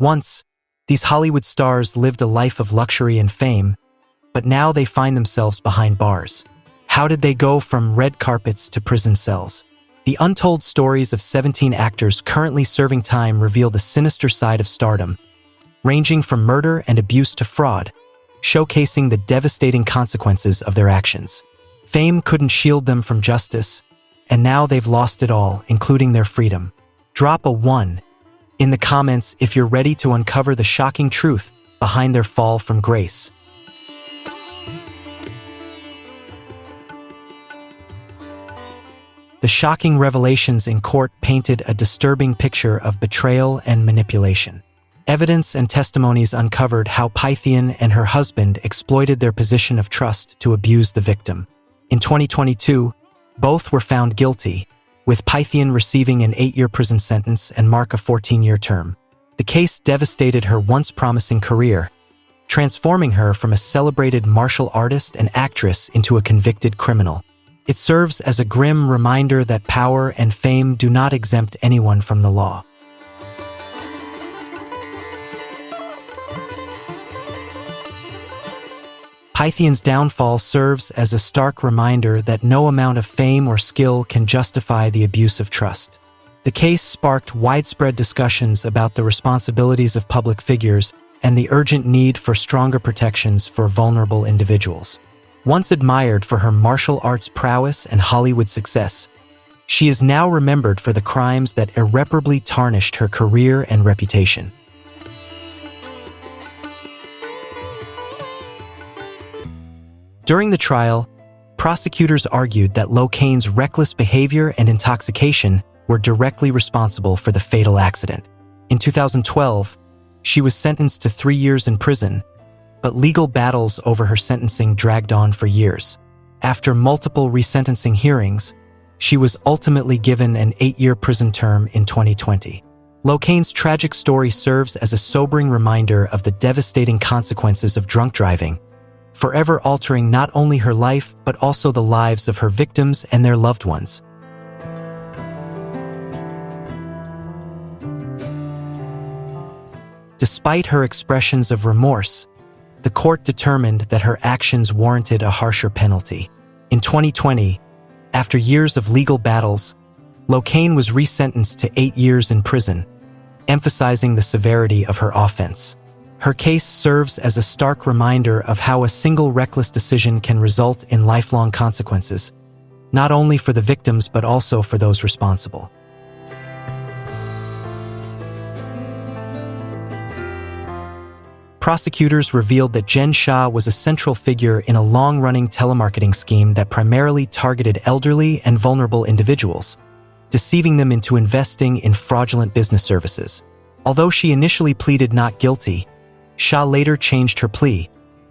Once, these Hollywood stars lived a life of luxury and fame, but now they find themselves behind bars. How did they go from red carpets to prison cells? The untold stories of 17 actors currently serving time reveal the sinister side of stardom, ranging from murder and abuse to fraud, showcasing the devastating consequences of their actions. Fame couldn't shield them from justice, and now they've lost it all, including their freedom. Drop a 1 in the comments if you're ready to uncover the shocking truth behind their fall from grace. The shocking revelations in court painted a disturbing picture of betrayal and manipulation. Evidence and testimonies uncovered how Pythian and her husband exploited their position of trust to abuse the victim. In 2022, both were found guilty, with Pythian receiving an 8-year prison sentence and Mark a 14-year term. The case devastated her once promising career, transforming her from a celebrated martial artist and actress into a convicted criminal. It serves as a grim reminder that power and fame do not exempt anyone from the law. Pythian's downfall serves as a stark reminder that no amount of fame or skill can justify the abuse of trust. The case sparked widespread discussions about the responsibilities of public figures and the urgent need for stronger protections for vulnerable individuals. Once admired for her martial arts prowess and Hollywood success, she is now remembered for the crimes that irreparably tarnished her career and reputation. During the trial, prosecutors argued that Locane's reckless behavior and intoxication were directly responsible for the fatal accident. In 2012, she was sentenced to 3 years in prison, but legal battles over her sentencing dragged on for years. After multiple resentencing hearings, she was ultimately given an 8-year prison term in 2020. Locane's tragic story serves as a sobering reminder of the devastating consequences of drunk driving, forever altering not only her life but also the lives of her victims and their loved ones. Despite her expressions of remorse, the court determined that her actions warranted a harsher penalty. In 2020, after years of legal battles, Locane was resentenced to 8 years in prison, emphasizing the severity of her offense. Her case serves as a stark reminder of how a single reckless decision can result in lifelong consequences, not only for the victims but also for those responsible. Prosecutors revealed that Jen Shah was a central figure in a long-running telemarketing scheme that primarily targeted elderly and vulnerable individuals, deceiving them into investing in fraudulent business services. Although she initially pleaded not guilty, Shah later changed her plea,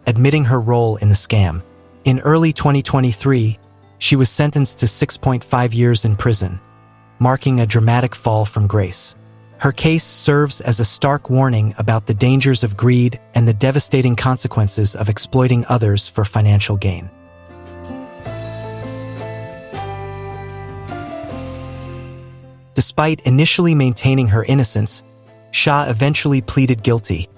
admitting her role in the scam. In early 2023, she was sentenced to 6.5 years in prison, marking a dramatic fall from grace. Her case serves as a stark warning about the dangers of greed and the devastating consequences of exploiting others for financial gain. Despite initially maintaining her innocence, Shah eventually pleaded guilty,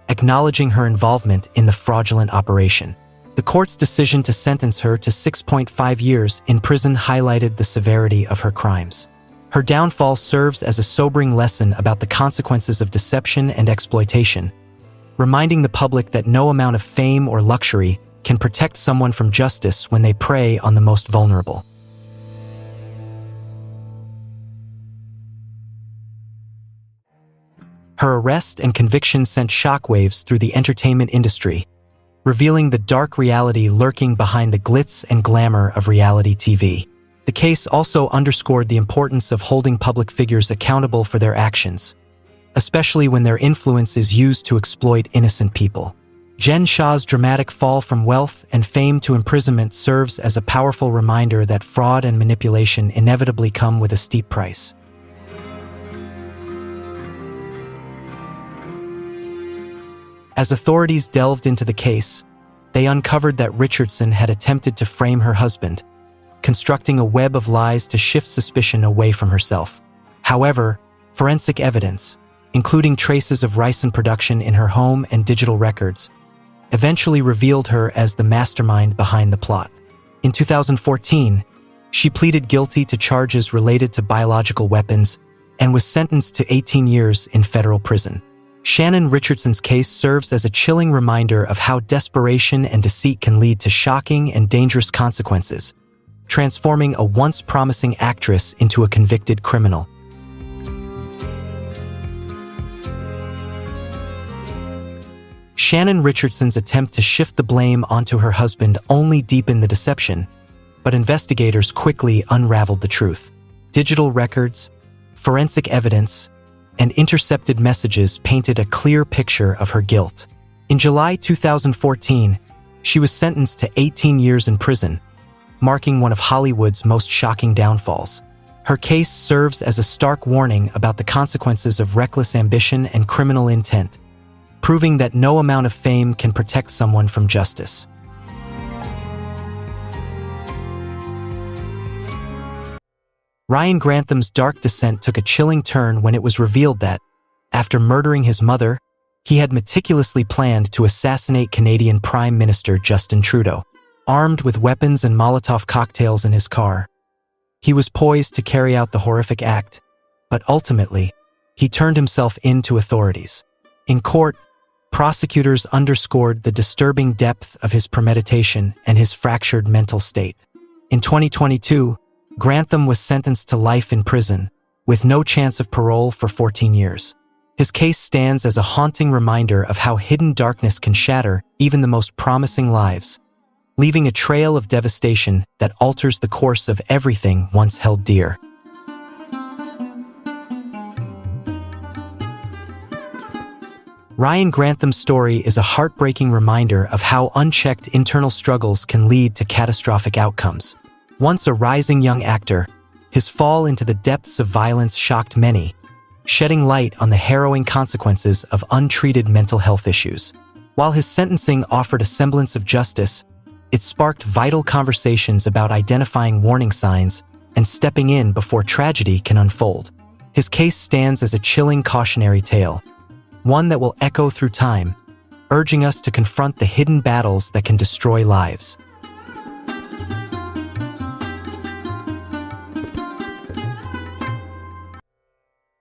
acknowledging her involvement in the fraudulent operation. The court's decision to sentence her to 6.5 years in prison highlighted the severity of her crimes. Her downfall serves as a sobering lesson about the consequences of deception and exploitation, reminding the public that no amount of fame or luxury can protect someone from justice when they prey on the most vulnerable. Her arrest and conviction sent shockwaves through the entertainment industry, revealing the dark reality lurking behind the glitz and glamour of reality TV. The case also underscored the importance of holding public figures accountable for their actions, especially when their influence is used to exploit innocent people. Jen Shah's dramatic fall from wealth and fame to imprisonment serves as a powerful reminder that fraud and manipulation inevitably come with a steep price. As authorities delved into the case, they uncovered that Richardson had attempted to frame her husband, constructing a web of lies to shift suspicion away from herself. However, forensic evidence, including traces of ricin production in her home and digital records, eventually revealed her as the mastermind behind the plot. In 2014, she pleaded guilty to charges related to biological weapons and was sentenced to 18 years in federal prison. Shannon Richardson's case serves as a chilling reminder of how desperation and deceit can lead to shocking and dangerous consequences, transforming a once promising actress into a convicted criminal. Shannon Richardson's attempt to shift the blame onto her husband only deepened the deception, but investigators quickly unraveled the truth. Digital records, forensic evidence, and intercepted messages painted a clear picture of her guilt. In July 2014, she was sentenced to 18 years in prison, marking one of Hollywood's most shocking downfalls. Her case serves as a stark warning about the consequences of reckless ambition and criminal intent, proving that no amount of fame can protect someone from justice. Ryan Grantham's dark descent took a chilling turn when it was revealed that, after murdering his mother, he had meticulously planned to assassinate Canadian Prime Minister Justin Trudeau. Armed with weapons and Molotov cocktails in his car, he was poised to carry out the horrific act, but ultimately, he turned himself in to authorities. In court, prosecutors underscored the disturbing depth of his premeditation and his fractured mental state. In 2022, Grantham was sentenced to life in prison, with no chance of parole for 14 years. His case stands as a haunting reminder of how hidden darkness can shatter even the most promising lives, leaving a trail of devastation that alters the course of everything once held dear. Ryan Grantham's story is a heartbreaking reminder of how unchecked internal struggles can lead to catastrophic outcomes. Once a rising young actor, his fall into the depths of violence shocked many, shedding light on the harrowing consequences of untreated mental health issues. While his sentencing offered a semblance of justice, it sparked vital conversations about identifying warning signs and stepping in before tragedy can unfold. His case stands as a chilling cautionary tale, one that will echo through time, urging us to confront the hidden battles that can destroy lives.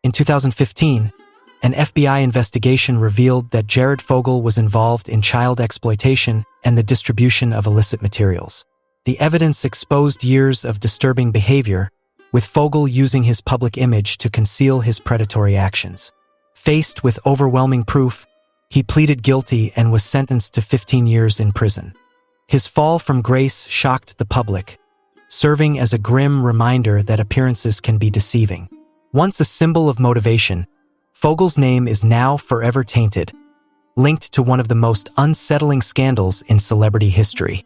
In 2015, an FBI investigation revealed that Jared Fogle was involved in child exploitation and the distribution of illicit materials. The evidence exposed years of disturbing behavior, with Fogle using his public image to conceal his predatory actions. Faced with overwhelming proof, he pleaded guilty and was sentenced to 15 years in prison. His fall from grace shocked the public, serving as a grim reminder that appearances can be deceiving. Once a symbol of motivation, Fogle's name is now forever tainted, linked to one of the most unsettling scandals in celebrity history.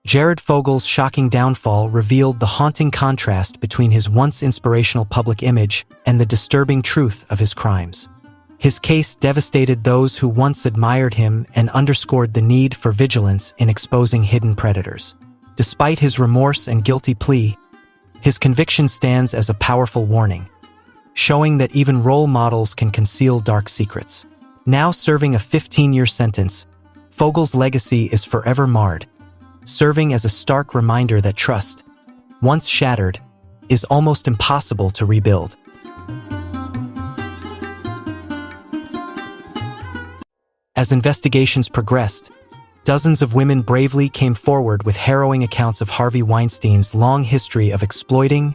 Jared Fogle's shocking downfall revealed the haunting contrast between his once inspirational public image and the disturbing truth of his crimes. His case devastated those who once admired him and underscored the need for vigilance in exposing hidden predators. Despite his remorse and guilty plea, his conviction stands as a powerful warning, showing that even role models can conceal dark secrets. Now serving a 15-year sentence, Fogle's legacy is forever marred, serving as a stark reminder that trust, once shattered, is almost impossible to rebuild. As investigations progressed, dozens of women bravely came forward with harrowing accounts of Harvey Weinstein's long history of exploiting,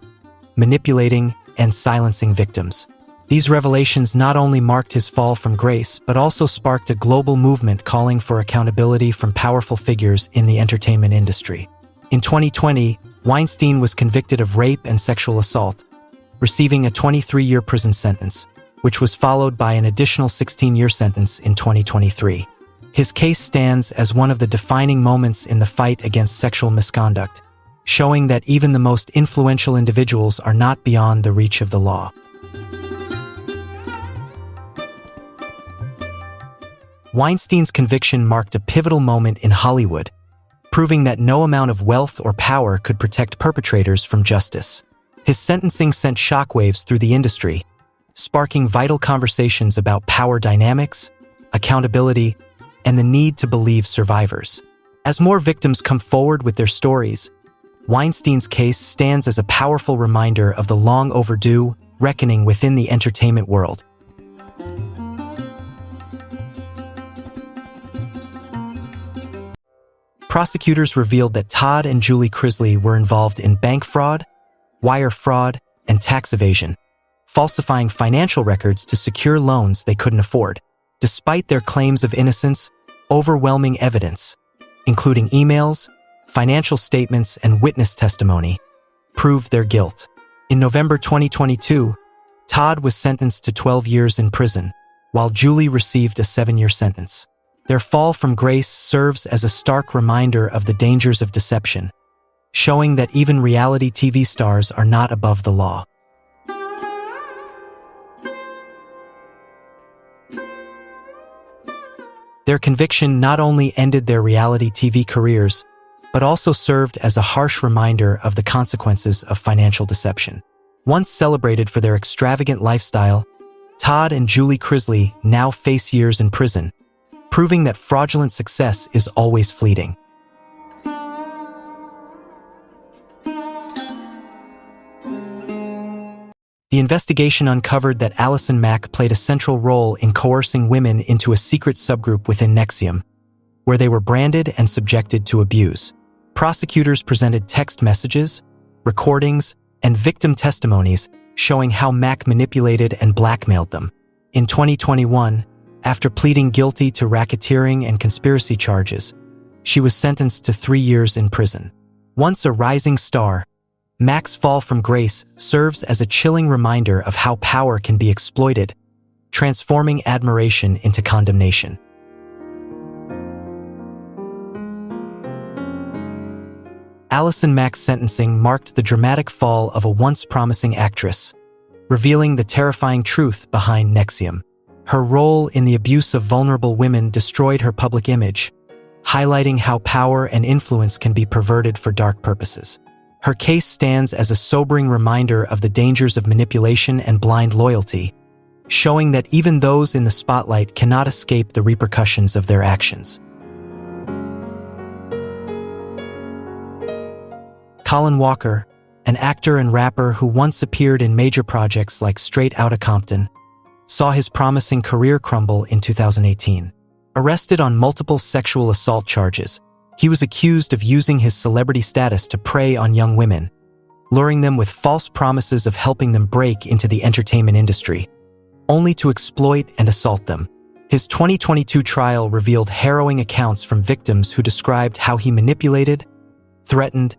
manipulating, and silencing victims. These revelations not only marked his fall from grace, but also sparked a global movement calling for accountability from powerful figures in the entertainment industry. In 2020, Weinstein was convicted of rape and sexual assault, receiving a 23-year prison sentence, which was followed by an additional 16-year sentence in 2023. His case stands as one of the defining moments in the fight against sexual misconduct, showing that even the most influential individuals are not beyond the reach of the law. Weinstein's conviction marked a pivotal moment in Hollywood, proving that no amount of wealth or power could protect perpetrators from justice. His sentencing sent shockwaves through the industry, sparking vital conversations about power dynamics, accountability, and the need to believe survivors. As more victims come forward with their stories, Weinstein's case stands as a powerful reminder of the long-overdue reckoning within the entertainment world. Prosecutors revealed that Todd and Julie Crisley were involved in bank fraud, wire fraud, and tax evasion, falsifying financial records to secure loans they couldn't afford. Despite their claims of innocence, overwhelming evidence, including emails, financial statements, and witness testimony, proved their guilt. In November 2022, Todd was sentenced to 12 years in prison, while Julie received a 7-year sentence. Their fall from grace serves as a stark reminder of the dangers of deception, showing that even reality TV stars are not above the law. Their conviction not only ended their reality TV careers, but also served as a harsh reminder of the consequences of financial deception. Once celebrated for their extravagant lifestyle, Todd and Julie Crisley now face years in prison, proving that fraudulent success is always fleeting. The investigation uncovered that Allison Mack played a central role in coercing women into a secret subgroup within NXIVM, where they were branded and subjected to abuse. Prosecutors presented text messages, recordings, and victim testimonies showing how Mack manipulated and blackmailed them. In 2021, after pleading guilty to racketeering and conspiracy charges, she was sentenced to 3 years in prison. Once a rising star, Mack's fall from grace serves as a chilling reminder of how power can be exploited, transforming admiration into condemnation. Allison Mack's sentencing marked the dramatic fall of a once promising actress, revealing the terrifying truth behind NXIVM. Her role in the abuse of vulnerable women destroyed her public image, highlighting how power and influence can be perverted for dark purposes. Her case stands as a sobering reminder of the dangers of manipulation and blind loyalty, showing that even those in the spotlight cannot escape the repercussions of their actions. Colin Walker, an actor and rapper who once appeared in major projects like Straight Outta Compton, saw his promising career crumble in 2018. Arrested on multiple sexual assault charges, he was accused of using his celebrity status to prey on young women, luring them with false promises of helping them break into the entertainment industry, only to exploit and assault them. His 2022 trial revealed harrowing accounts from victims who described how he manipulated, threatened,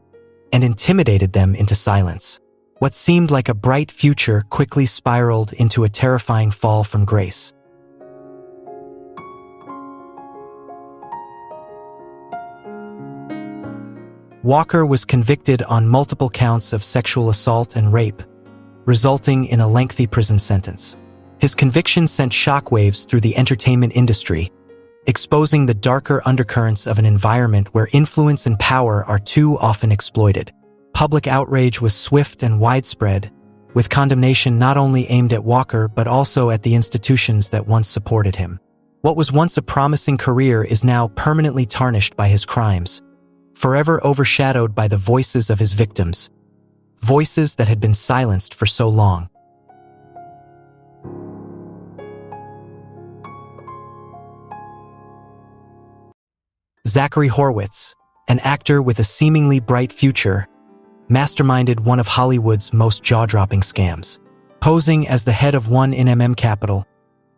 and intimidated them into silence. What seemed like a bright future quickly spiraled into a terrifying fall from grace. Walker was convicted on multiple counts of sexual assault and rape, resulting in a lengthy prison sentence. His conviction sent shockwaves through the entertainment industry, exposing the darker undercurrents of an environment where influence and power are too often exploited. Public outrage was swift and widespread, with condemnation not only aimed at Walker but also at the institutions that once supported him. What was once a promising career is now permanently tarnished by his crimes, forever overshadowed by the voices of his victims, voices that had been silenced for so long. Zachary Horwitz, an actor with a seemingly bright future, masterminded one of Hollywood's most jaw-dropping scams. Posing as the head of one in Capital,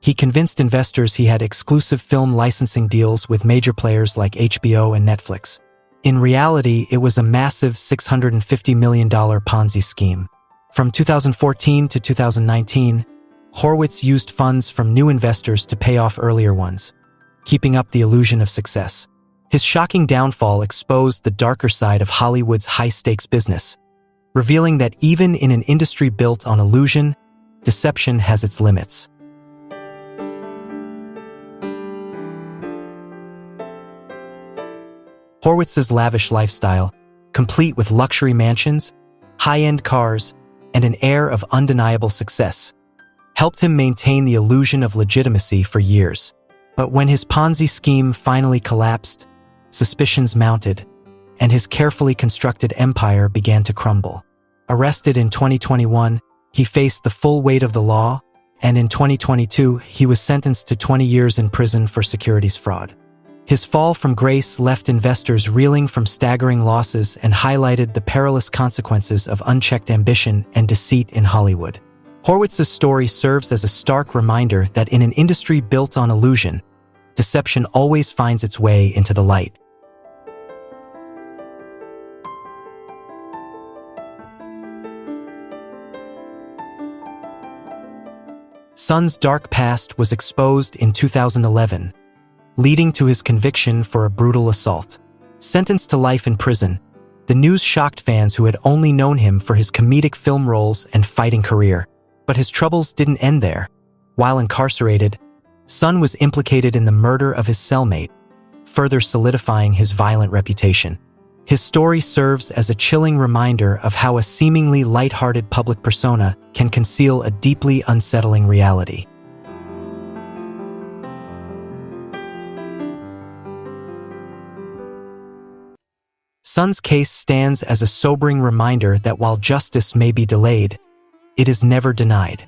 he convinced investors he had exclusive film licensing deals with major players like HBO and Netflix. In reality, it was a massive $650 million Ponzi scheme. From 2014 to 2019, Horwitz used funds from new investors to pay off earlier ones, keeping up the illusion of success. His shocking downfall exposed the darker side of Hollywood's high-stakes business, revealing that even in an industry built on illusion, deception has its limits. Horowitz's lavish lifestyle, complete with luxury mansions, high-end cars, and an air of undeniable success, helped him maintain the illusion of legitimacy for years. But when his Ponzi scheme finally collapsed, suspicions mounted, and his carefully constructed empire began to crumble. Arrested in 2021, he faced the full weight of the law, and in 2022, he was sentenced to 20 years in prison for securities fraud. His fall from grace left investors reeling from staggering losses and highlighted the perilous consequences of unchecked ambition and deceit in Hollywood. Horowitz's story serves as a stark reminder that in an industry built on illusion, deception always finds its way into the light. Son's dark past was exposed in 2011, leading to his conviction for a brutal assault. Sentenced to life in prison, the news shocked fans who had only known him for his comedic film roles and fighting career. But his troubles didn't end there. While incarcerated, Son was implicated in the murder of his cellmate, further solidifying his violent reputation. His story serves as a chilling reminder of how a seemingly light-hearted public persona can conceal a deeply unsettling reality. Son's case stands as a sobering reminder that while justice may be delayed, it is never denied.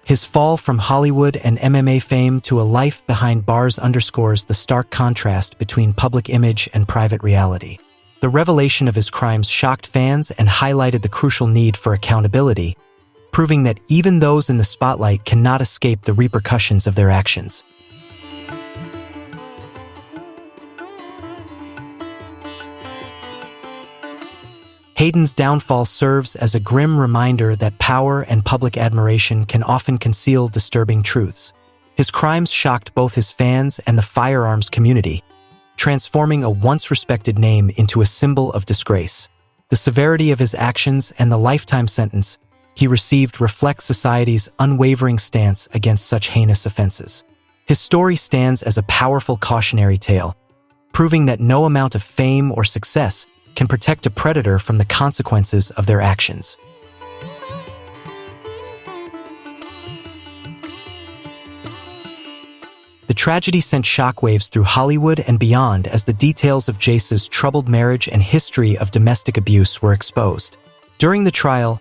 His fall from Hollywood and MMA fame to a life behind bars underscores the stark contrast between public image and private reality. The revelation of his crimes shocked fans and highlighted the crucial need for accountability, proving that even those in the spotlight cannot escape the repercussions of their actions. Hayden's downfall serves as a grim reminder that power and public admiration can often conceal disturbing truths. His crimes shocked both his fans and the firearms community, transforming a once-respected name into a symbol of disgrace. The severity of his actions and the lifetime sentence he received reflect society's unwavering stance against such heinous offenses. His story stands as a powerful cautionary tale, proving that no amount of fame or success can protect a predator from the consequences of their actions. The tragedy sent shockwaves through Hollywood and beyond as the details of Jace's troubled marriage and history of domestic abuse were exposed. During the trial,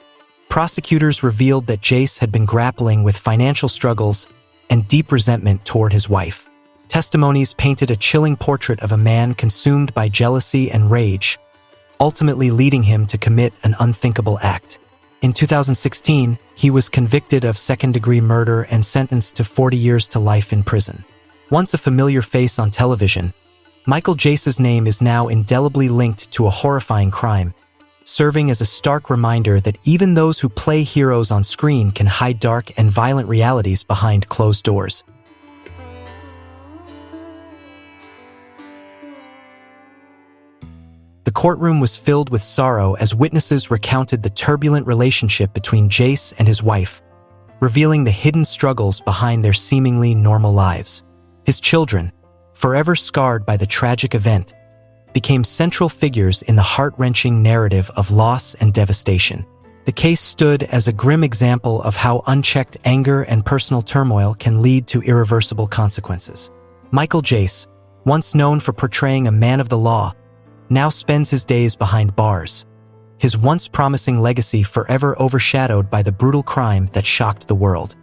prosecutors revealed that Jace had been grappling with financial struggles and deep resentment toward his wife. Testimonies painted a chilling portrait of a man consumed by jealousy and rage, ultimately leading him to commit an unthinkable act. In 2016, he was convicted of second-degree murder and sentenced to 40 years to life in prison. Once a familiar face on television, Michael Jace's name is now indelibly linked to a horrifying crime, serving as a stark reminder that even those who play heroes on screen can hide dark and violent realities behind closed doors. The courtroom was filled with sorrow as witnesses recounted the turbulent relationship between Jace and his wife, revealing the hidden struggles behind their seemingly normal lives. His children, forever scarred by the tragic event, became central figures in the heart-wrenching narrative of loss and devastation. The case stood as a grim example of how unchecked anger and personal turmoil can lead to irreversible consequences. Michael Jace, once known for portraying a man of the law, now spends his days behind bars, his once promising legacy forever overshadowed by the brutal crime that shocked the world.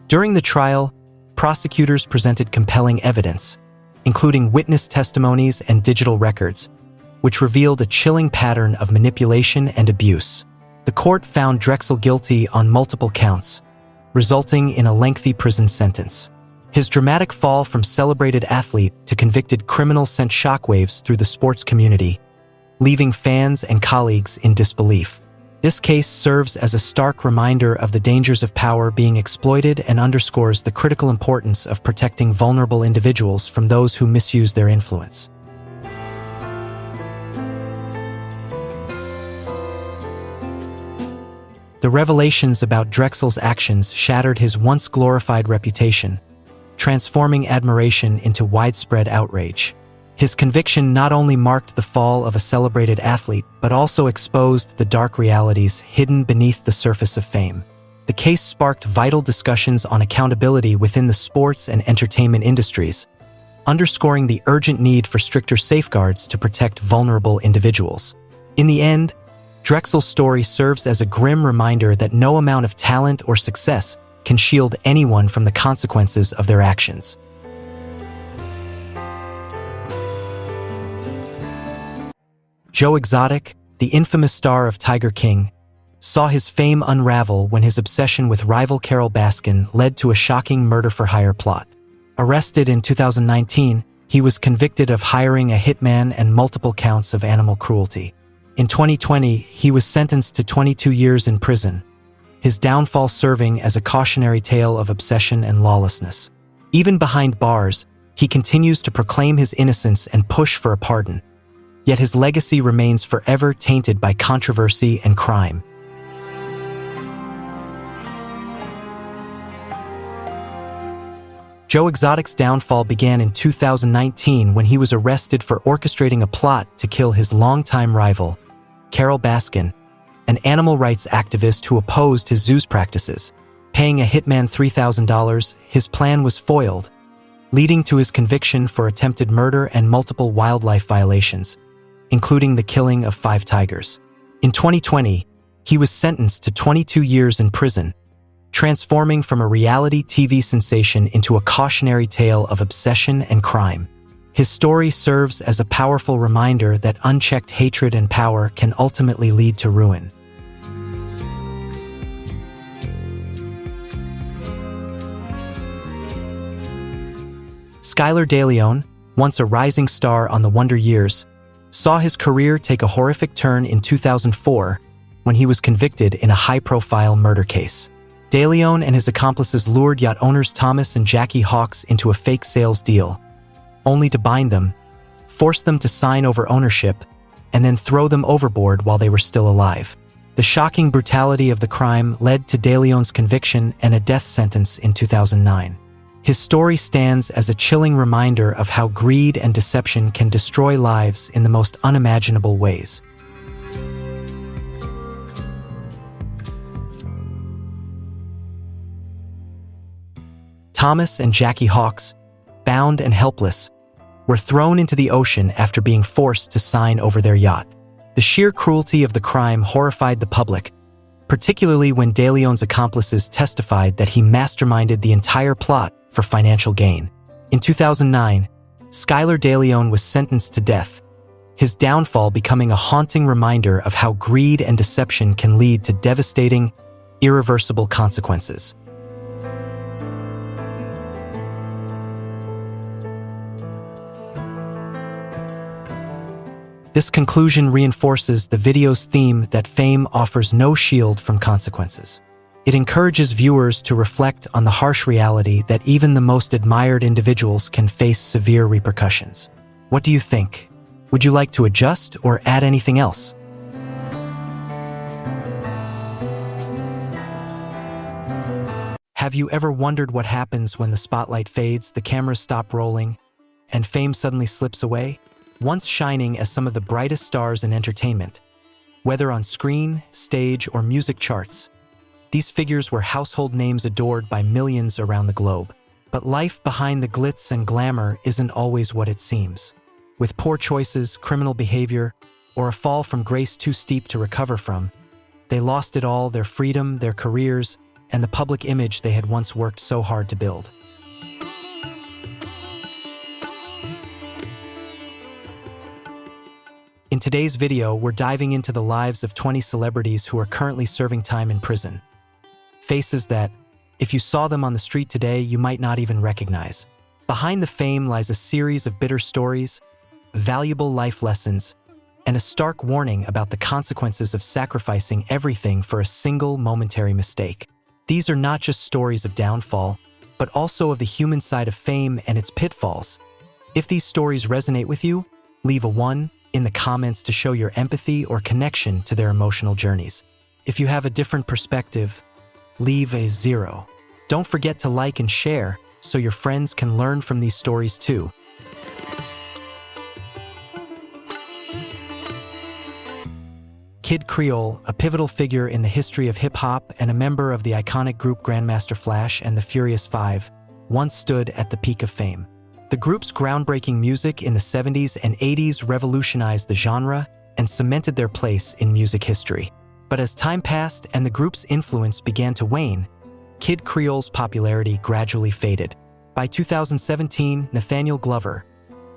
During the trial, prosecutors presented compelling evidence, including witness testimonies and digital records, which revealed a chilling pattern of manipulation and abuse. The court found Drexel guilty on multiple counts, resulting in a lengthy prison sentence. His dramatic fall from celebrated athlete to convicted criminal sent shockwaves through the sports community, leaving fans and colleagues in disbelief. This case serves as a stark reminder of the dangers of power being exploited and underscores the critical importance of protecting vulnerable individuals from those who misuse their influence. The revelations about Drexel's actions shattered his once glorified reputation, transforming admiration into widespread outrage. His conviction not only marked the fall of a celebrated athlete, but also exposed the dark realities hidden beneath the surface of fame. The case sparked vital discussions on accountability within the sports and entertainment industries, underscoring the urgent need for stricter safeguards to protect vulnerable individuals. In the end, Drexel's story serves as a grim reminder that no amount of talent or success can shield anyone from the consequences of their actions. Joe Exotic, the infamous star of Tiger King, saw his fame unravel when his obsession with rival Carole Baskin led to a shocking murder-for-hire plot. Arrested in 2019, he was convicted of hiring a hitman and multiple counts of animal cruelty. In 2020, he was sentenced to 22 years in prison, his downfall serving as a cautionary tale of obsession and lawlessness. Even behind bars, he continues to proclaim his innocence and push for a pardon. Yet his legacy remains forever tainted by controversy and crime. Joe Exotic's downfall began in 2019 when he was arrested for orchestrating a plot to kill his longtime rival, Carole Baskin, an animal rights activist who opposed his zoos practices. Paying a hitman $3,000, his plan was foiled, leading to his conviction for attempted murder and multiple wildlife violations, including the killing of 5 tigers. In 2020, he was sentenced to 22 years in prison, transforming from a reality TV sensation into a cautionary tale of obsession and crime. His story serves as a powerful reminder that unchecked hatred and power can ultimately lead to ruin. Skylar DeLeon, once a rising star on The Wonder Years, saw his career take a horrific turn in 2004 when he was convicted in a high-profile murder case. DeLeon and his accomplices lured yacht owners Thomas and Jackie Hawks into a fake sales deal, only to bind them, force them to sign over ownership, and then throw them overboard while they were still alive. The shocking brutality of the crime led to DeLeon's conviction and a death sentence in 2009. His story stands as a chilling reminder of how greed and deception can destroy lives in the most unimaginable ways. Thomas and Jackie Hawks, bound and helpless, were thrown into the ocean after being forced to sign over their yacht. The sheer cruelty of the crime horrified the public, particularly when DeLeon's accomplices testified that he masterminded the entire plot for financial gain. In 2009, Skylar DeLeon was sentenced to death, his downfall becoming a haunting reminder of how greed and deception can lead to devastating, irreversible consequences. This conclusion reinforces the video's theme that fame offers no shield from consequences. It encourages viewers to reflect on the harsh reality that even the most admired individuals can face severe repercussions. What do you think? Would you like to adjust or add anything else? Have you ever wondered what happens when the spotlight fades, the cameras stop rolling, and fame suddenly slips away? Once shining as some of the brightest stars in entertainment, whether on screen, stage, or music charts, these figures were household names adored by millions around the globe. But life behind the glitz and glamour isn't always what it seems. With poor choices, criminal behavior, or a fall from grace too steep to recover from, they lost it all: their freedom, their careers, and the public image they had once worked so hard to build. In today's video, we're diving into the lives of 20 celebrities who are currently serving time in prison. Faces that, if you saw them on the street today, you might not even recognize. Behind the fame lies a series of bitter stories, valuable life lessons, and a stark warning about the consequences of sacrificing everything for a single momentary mistake. These are not just stories of downfall, but also of the human side of fame and its pitfalls. If these stories resonate with you, leave a 1 in the comments to show your empathy or connection to their emotional journeys. If you have a different perspective, leave a 0. Don't forget to like and share so your friends can learn from these stories too. Kid Creole, a pivotal figure in the history of hip-hop and a member of the iconic group Grandmaster Flash and the Furious Five, once stood at the peak of fame. The group's groundbreaking music in the 70s and 80s revolutionized the genre and cemented their place in music history. But as time passed and the group's influence began to wane, Kid Creole's popularity gradually faded. By 2017, Nathaniel Glover,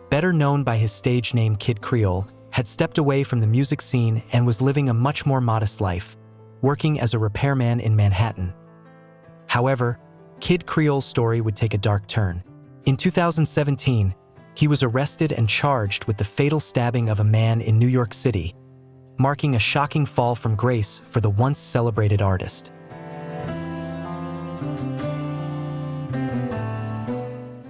better known by his stage name Kid Creole, had stepped away from the music scene and was living a much more modest life, working as a repairman in Manhattan. However, Kid Creole's story would take a dark turn. In 2017, he was arrested and charged with the fatal stabbing of a man in New York City, marking a shocking fall from grace for the once celebrated artist.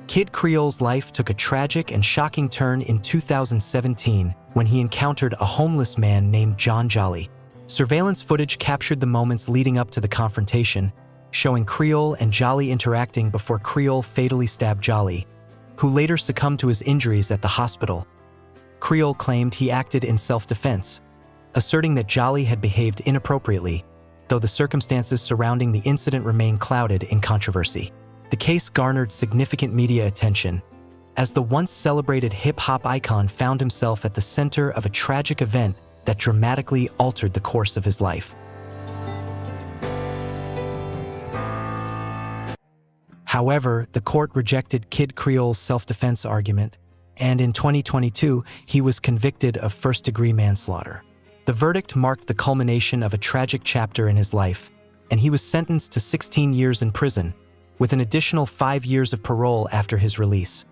Kid Creole's life took a tragic and shocking turn in 2017 when he encountered a homeless man named John Jolly. Surveillance footage captured the moments leading up to the confrontation, showing Creole and Jolly interacting before Creole fatally stabbed Jolly, who later succumbed to his injuries at the hospital. Creole claimed he acted in self-defense, asserting that Jolly had behaved inappropriately, though the circumstances surrounding the incident remain clouded in controversy. The case garnered significant media attention, as the once celebrated hip-hop icon found himself at the center of a tragic event that dramatically altered the course of his life. However, the court rejected Kid Creole's self-defense argument, and in 2022, he was convicted of first-degree manslaughter. The verdict marked the culmination of a tragic chapter in his life, and he was sentenced to 16 years in prison, with an additional 5 years of parole after his release.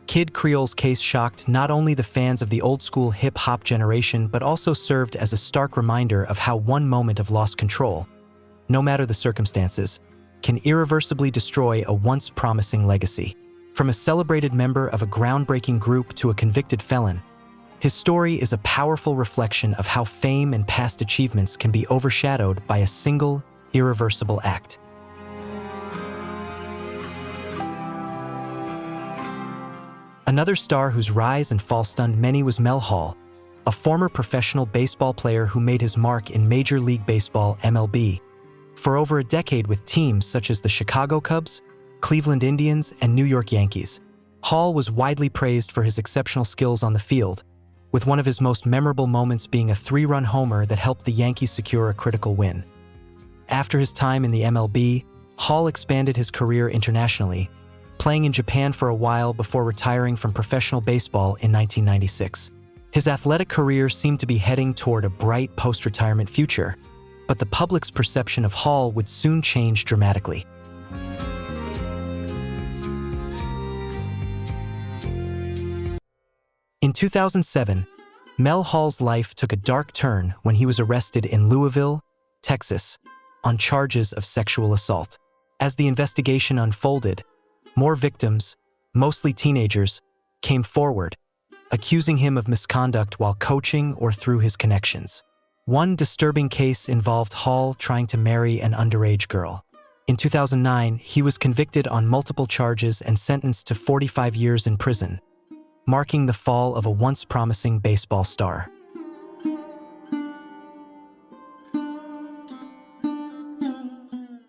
Kid Creole's case shocked not only the fans of the old-school hip-hop generation but also served as a stark reminder of how one moment of lost control, no matter the circumstances, can irreversibly destroy a once promising legacy. From a celebrated member of a groundbreaking group to a convicted felon, his story is a powerful reflection of how fame and past achievements can be overshadowed by a single, irreversible act. Another star whose rise and fall stunned many was Mel Hall, a former professional baseball player who made his mark in Major League Baseball (MLB) for over a decade with teams such as the Chicago Cubs, Cleveland Indians, and New York Yankees. Hall was widely praised for his exceptional skills on the field, with one of his most memorable moments being a 3-run homer that helped the Yankees secure a critical win. After his time in the MLB, Hall expanded his career internationally, playing in Japan for a while before retiring from professional baseball in 1996. His athletic career seemed to be heading toward a bright post-retirement future, but the public's perception of Hall would soon change dramatically. In 2007, Mel Hall's life took a dark turn when he was arrested in Louisville, Texas, on charges of sexual assault. As the investigation unfolded, more victims, mostly teenagers, came forward, accusing him of misconduct while coaching or through his connections. One disturbing case involved Hall trying to marry an underage girl. In 2009, he was convicted on multiple charges and sentenced to 45 years in prison, marking the fall of a once promising baseball star.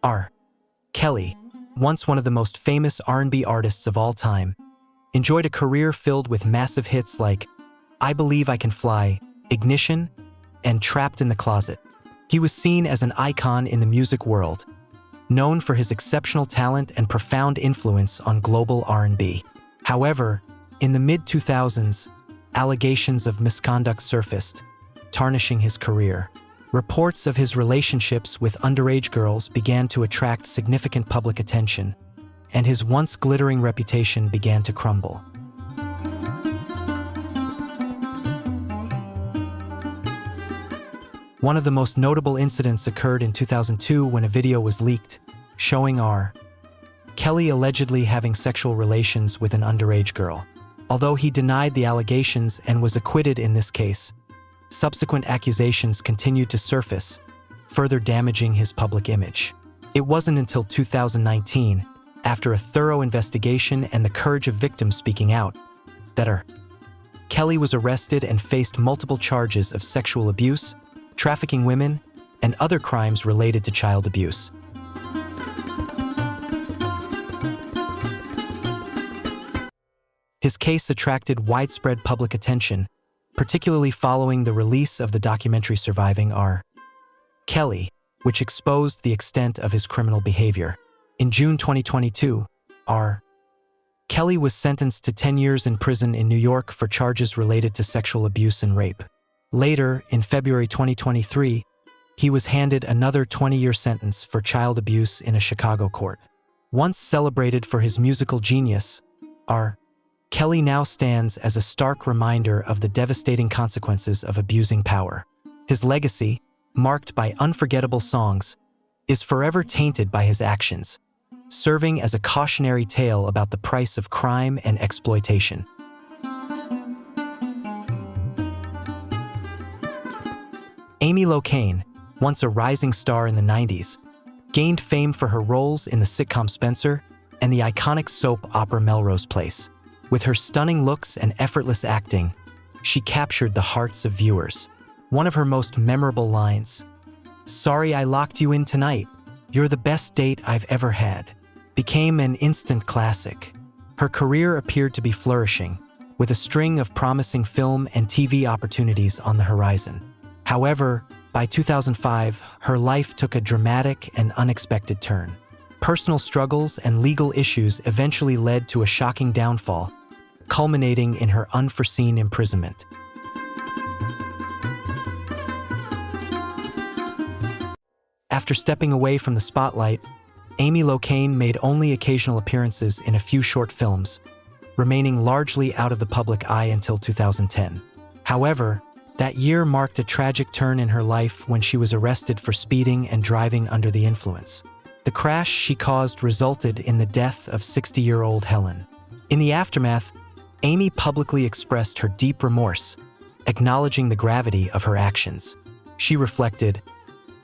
R. Kelly, once one of the most famous R&B artists of all time, enjoyed a career filled with massive hits like I Believe I Can Fly, Ignition, and Trapped in the Closet. He was seen as an icon in the music world, known for his exceptional talent and profound influence on global R&B. However, in the mid-2000s, allegations of misconduct surfaced, tarnishing his career. Reports of his relationships with underage girls began to attract significant public attention, and his once glittering reputation began to crumble. One of the most notable incidents occurred in 2002 when a video was leaked, showing R. Kelly allegedly having sexual relations with an underage girl. Although he denied the allegations and was acquitted in this case, subsequent accusations continued to surface, further damaging his public image. It wasn't until 2019, after a thorough investigation and the courage of victims speaking out, that R. Kelly was arrested and faced multiple charges of sexual abuse, trafficking women, and other crimes related to child abuse. His case attracted widespread public attention, particularly following the release of the documentary Surviving R. Kelly, which exposed the extent of his criminal behavior. In June 2022, R. Kelly was sentenced to 10 years in prison in New York for charges related to sexual abuse and rape. Later, in February 2023, he was handed another 20-year sentence for child abuse in a Chicago court. Once celebrated for his musical genius, R. Kelly now stands as a stark reminder of the devastating consequences of abusing power. His legacy, marked by unforgettable songs, is forever tainted by his actions, serving as a cautionary tale about the price of crime and exploitation. Amy Locane, once a rising star in the 90s, gained fame for her roles in the sitcom Spencer and the iconic soap opera Melrose Place. With her stunning looks and effortless acting, she captured the hearts of viewers. One of her most memorable lines, "Sorry I locked you in tonight. You're the best date I've ever had," became an instant classic. Her career appeared to be flourishing, with a string of promising film and TV opportunities on the horizon. However, by 2005, her life took a dramatic and unexpected turn. Personal struggles and legal issues eventually led to a shocking downfall, culminating in her unforeseen imprisonment. After stepping away from the spotlight, Amy Locane made only occasional appearances in a few short films, remaining largely out of the public eye until 2010. However, that year marked a tragic turn in her life when she was arrested for speeding and driving under the influence. The crash she caused resulted in the death of 60-year-old Helen. In the aftermath, Amy publicly expressed her deep remorse, acknowledging the gravity of her actions. She reflected,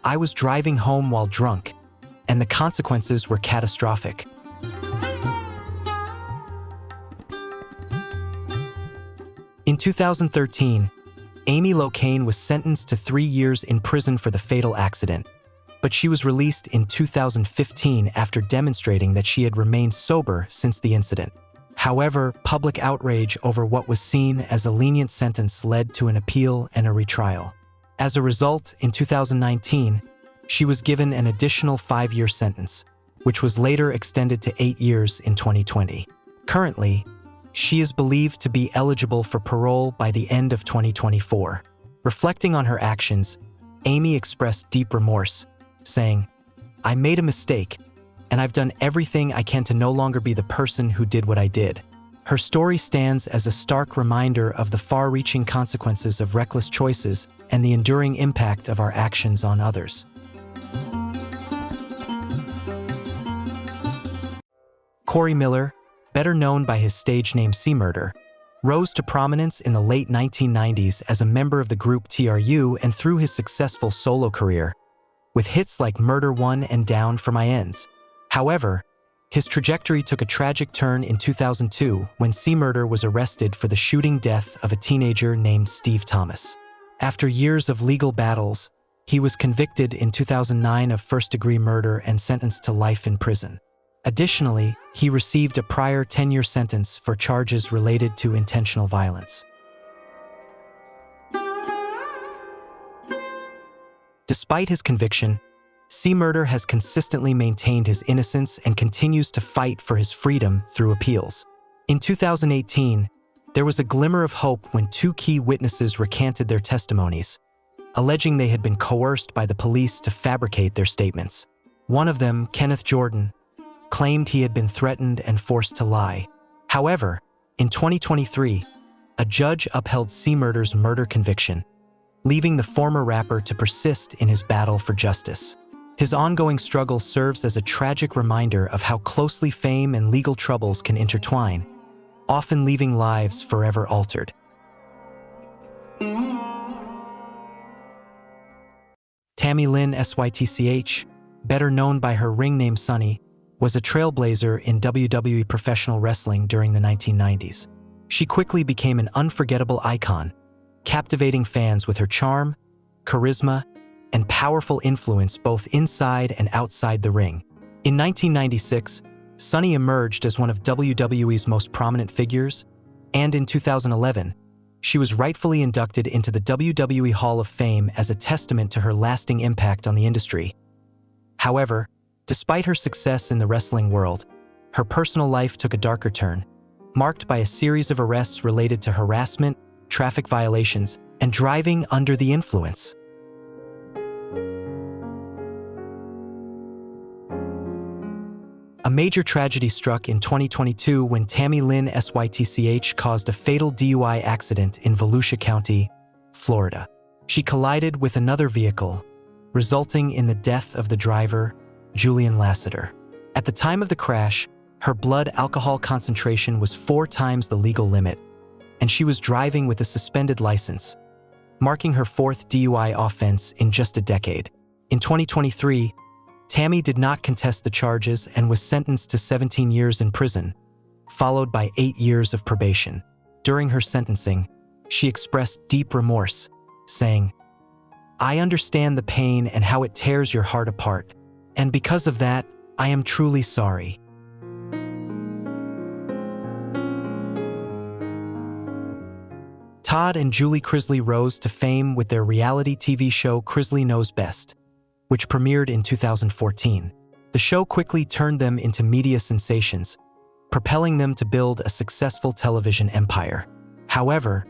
"I was driving home while drunk, and the consequences were catastrophic." In 2013, Amy Locane was sentenced to 3 years in prison for the fatal accident, but she was released in 2015 after demonstrating that she had remained sober since the incident. However, public outrage over what was seen as a lenient sentence led to an appeal and a retrial. As a result, in 2019, she was given an additional 5-year sentence, which was later extended to 8 years in 2020. Currently, she is believed to be eligible for parole by the end of 2024. Reflecting on her actions, Amy expressed deep remorse, saying, "I made a mistake, and I've done everything I can to no longer be the person who did what I did." Her story stands as a stark reminder of the far-reaching consequences of reckless choices and the enduring impact of our actions on others. Corey Miller, better known by his stage name C-Murder, rose to prominence in the late 1990s as a member of the group TRU and through his successful solo career, with hits like Murder One and Down for My Ends. However, his trajectory took a tragic turn in 2002 when C-Murder was arrested for the shooting death of a teenager named Steve Thomas. After years of legal battles, he was convicted in 2009 of first-degree murder and sentenced to life in prison. Additionally, he received a prior 10-year sentence for charges related to intentional violence. Despite his conviction, C-Murder has consistently maintained his innocence and continues to fight for his freedom through appeals. In 2018, there was a glimmer of hope when 2 key witnesses recanted their testimonies, alleging they had been coerced by the police to fabricate their statements. One of them, Kenneth Jordan, claimed he had been threatened and forced to lie. However, in 2023, a judge upheld C-Murder's murder conviction, leaving the former rapper to persist in his battle for justice. His ongoing struggle serves as a tragic reminder of how closely fame and legal troubles can intertwine, often leaving lives forever altered. Tammy Lynn Sytch, better known by her ring name Sunny, was a trailblazer in WWE professional wrestling during the 1990s. She quickly became an unforgettable icon, captivating fans with her charm, charisma, and powerful influence both inside and outside the ring. In 1996, Sunny emerged as one of WWE's most prominent figures, and in 2011, she was rightfully inducted into the WWE Hall of Fame as a testament to her lasting impact on the industry. However, despite her success in the wrestling world, her personal life took a darker turn, marked by a series of arrests related to harassment, traffic violations, and driving under the influence. A major tragedy struck in 2022 when Tammy Lynn Sytch caused a fatal DUI accident in Volusia County, Florida. She collided with another vehicle, resulting in the death of the driver, Julian Lassiter. At the time of the crash, her blood alcohol concentration was 4 times the legal limit, and she was driving with a suspended license, marking her 4th DUI offense in just a decade. In 2023, Tammy did not contest the charges and was sentenced to 17 years in prison, followed by 8 years of probation. During her sentencing, she expressed deep remorse, saying, "I understand the pain and how it tears your heart apart, and because of that, I am truly sorry." Todd and Julie Crisley rose to fame with their reality TV show Crisley Knows Best, which premiered in 2014. The show quickly turned them into media sensations, propelling them to build a successful television empire. However,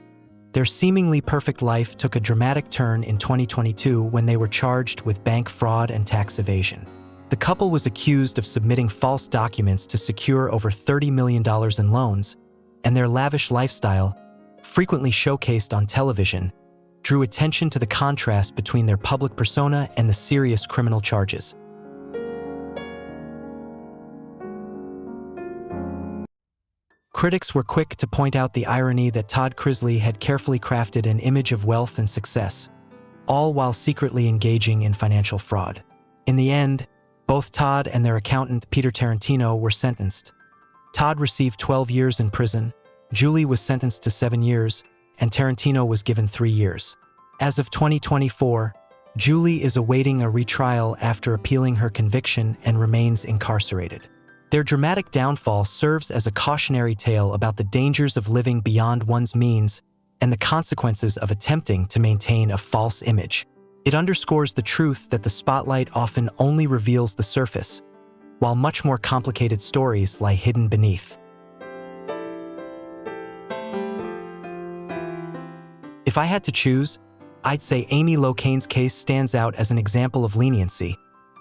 their seemingly perfect life took a dramatic turn in 2022 when they were charged with bank fraud and tax evasion. The couple was accused of submitting false documents to secure over $30 million in loans, and their lavish lifestyle, frequently showcased on television, drew attention to the contrast between their public persona and the serious criminal charges. Critics were quick to point out the irony that Todd Crisley had carefully crafted an image of wealth and success, all while secretly engaging in financial fraud. In the end, both Todd and their accountant, Peter Tarantino, were sentenced. Todd received 12 years in prison, Julie was sentenced to 7 years, and Tarantino was given 3 years. As of 2024, Julie is awaiting a retrial after appealing her conviction and remains incarcerated. Their dramatic downfall serves as a cautionary tale about the dangers of living beyond one's means and the consequences of attempting to maintain a false image. It underscores the truth that the spotlight often only reveals the surface, while much more complicated stories lie hidden beneath. If I had to choose, I'd say Amy Locane's case stands out as an example of leniency,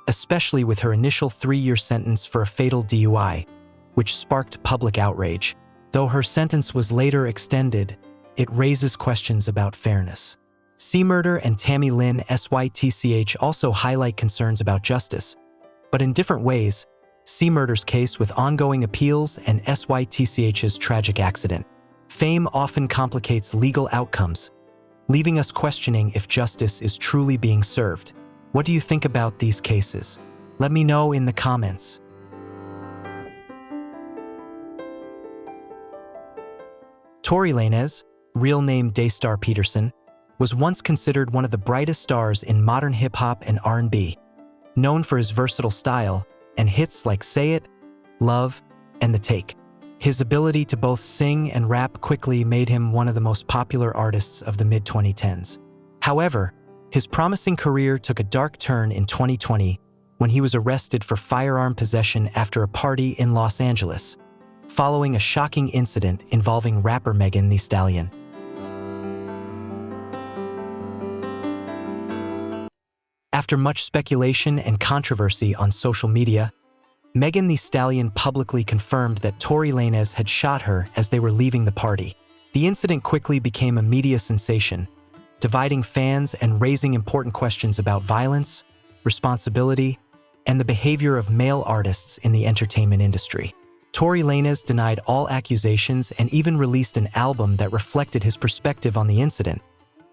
especially with her initial 3-year sentence for a fatal DUI, which sparked public outrage. Though her sentence was later extended, it raises questions about fairness. C-Murder and Tammy Lynn Sytch also highlight concerns about justice, but in different ways. C-Murder's case with ongoing appeals and Sytch's tragic accident. Fame often complicates legal outcomes, leaving us questioning if justice is truly being served. What do you think about these cases? Let me know in the comments. Tory Lanez, real name Daystar Peterson, was once considered one of the brightest stars in modern hip-hop and R&B, known for his versatile style and hits like Say It, Love, and The Take. His ability to both sing and rap quickly made him one of the most popular artists of the mid-2010s. However, his promising career took a dark turn in 2020 when he was arrested for firearm possession after a party in Los Angeles, following a shocking incident involving rapper Megan Thee Stallion. After much speculation and controversy on social media, Megan Thee Stallion publicly confirmed that Tory Lanez had shot her as they were leaving the party. The incident quickly became a media sensation, dividing fans and raising important questions about violence, responsibility, and the behavior of male artists in the entertainment industry. Tory Lanez denied all accusations and even released an album that reflected his perspective on the incident,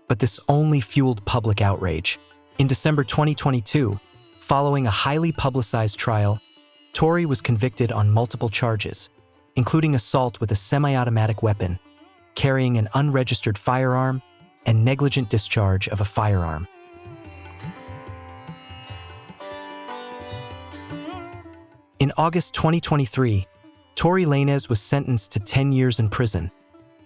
but this only fueled public outrage. In December 2022, following a highly publicized trial, Tory was convicted on multiple charges, including assault with a semi-automatic weapon, carrying an unregistered firearm, and negligent discharge of a firearm. In August 2023, Tory Lanez was sentenced to 10 years in prison,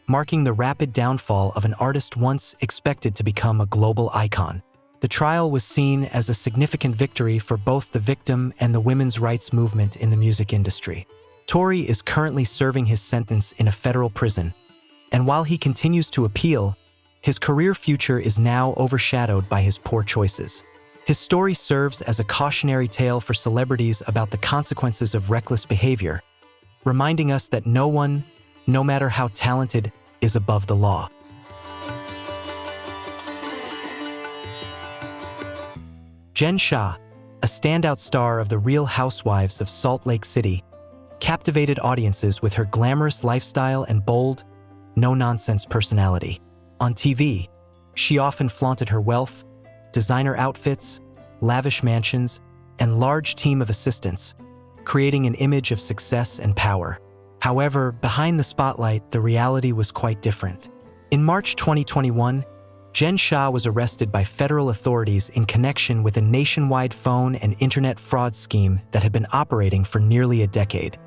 marking the rapid downfall of an artist once expected to become a global icon. The trial was seen as a significant victory for both the victim and the women's rights movement in the music industry. Tory is currently serving his sentence in a federal prison, and while he continues to appeal, his career future is now overshadowed by his poor choices. His story serves as a cautionary tale for celebrities about the consequences of reckless behavior, reminding us that no one, no matter how talented, is above the law. Jen Shah, a standout star of The Real Housewives of Salt Lake City, captivated audiences with her glamorous lifestyle and bold, no-nonsense personality. On TV, she often flaunted her wealth, designer outfits, lavish mansions, and large team of assistants, creating an image of success and power. However, behind the spotlight, the reality was quite different. In March 2021, Jen Shah was arrested by federal authorities in connection with a nationwide phone and internet fraud scheme that had been operating for nearly a decade.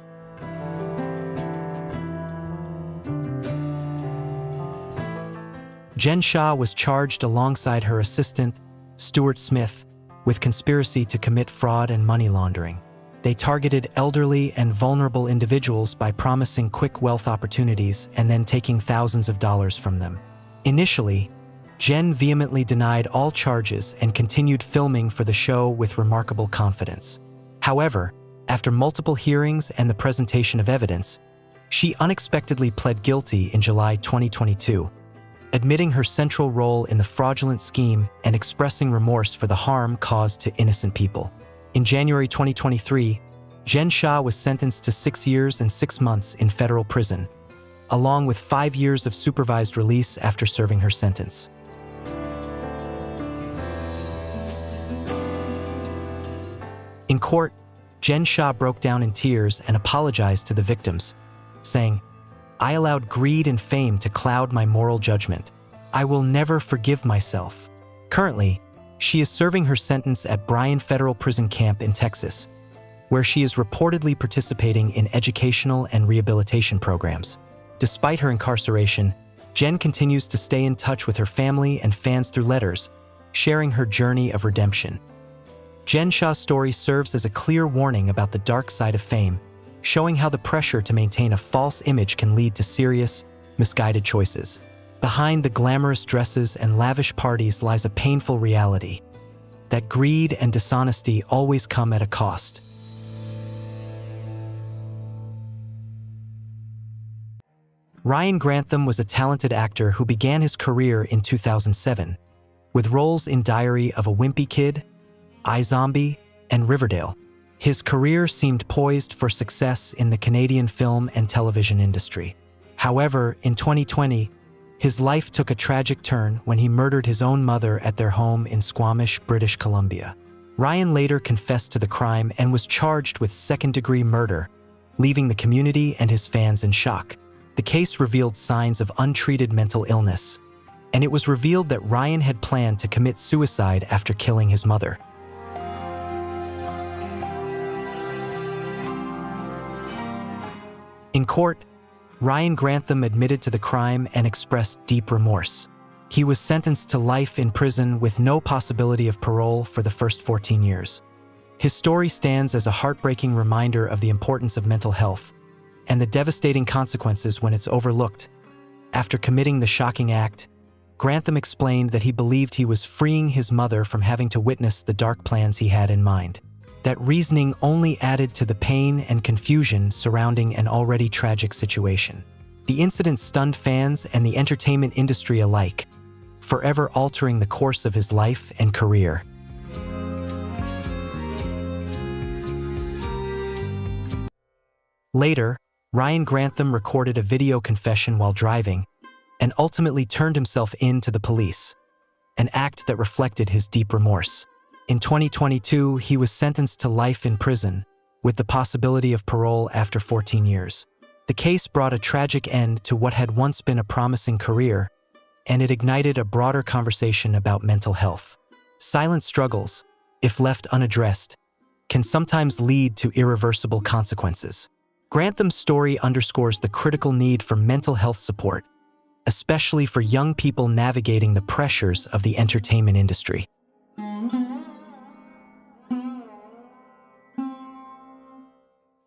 Jen Shah was charged alongside her assistant, Stuart Smith, with conspiracy to commit fraud and money laundering. They targeted elderly and vulnerable individuals by promising quick wealth opportunities and then taking thousands of dollars from them. Initially, Jen vehemently denied all charges and continued filming for the show with remarkable confidence. However, after multiple hearings and the presentation of evidence, she unexpectedly pled guilty in July 2022, admitting her central role in the fraudulent scheme and expressing remorse for the harm caused to innocent people. In January 2023, Jen Shah was sentenced to 6 years and 6 months in federal prison, along with 5 years of supervised release after serving her sentence. In court, Jen Shah broke down in tears and apologized to the victims, saying, "I allowed greed and fame to cloud my moral judgment. I will never forgive myself." Currently, she is serving her sentence at Bryan Federal Prison Camp in Texas, where she is reportedly participating in educational and rehabilitation programs. Despite her incarceration, Jen continues to stay in touch with her family and fans through letters, sharing her journey of redemption. Jen Shah's story serves as a clear warning about the dark side of fame, showing how the pressure to maintain a false image can lead to serious, misguided choices. Behind the glamorous dresses and lavish parties lies a painful reality: that greed and dishonesty always come at a cost. Ryan Grantham was a talented actor who began his career in 2007, with roles in Diary of a Wimpy Kid, iZombie, and Riverdale. His career seemed poised for success in the Canadian film and television industry. However, in 2020, his life took a tragic turn when he murdered his own mother at their home in Squamish, British Columbia. Ryan later confessed to the crime and was charged with second-degree murder, leaving the community and his fans in shock. The case revealed signs of untreated mental illness, and it was revealed that Ryan had planned to commit suicide after killing his mother. In court, Ryan Grantham admitted to the crime and expressed deep remorse. He was sentenced to life in prison with no possibility of parole for the first 14 years. His story stands as a heartbreaking reminder of the importance of mental health and the devastating consequences when it's overlooked. After committing the shocking act, Grantham explained that he believed he was freeing his mother from having to witness the dark plans he had in mind. That reasoning only added to the pain and confusion surrounding an already tragic situation. The incident stunned fans and the entertainment industry alike, forever altering the course of his life and career. Later, Ryan Grantham recorded a video confession while driving and ultimately turned himself in to the police, an act that reflected his deep remorse. In 2022, he was sentenced to life in prison, with the possibility of parole after 14 years. The case brought a tragic end to what had once been a promising career, and it ignited a broader conversation about mental health. Silent struggles, if left unaddressed, can sometimes lead to irreversible consequences. Grantham's story underscores the critical need for mental health support, especially for young people navigating the pressures of the entertainment industry.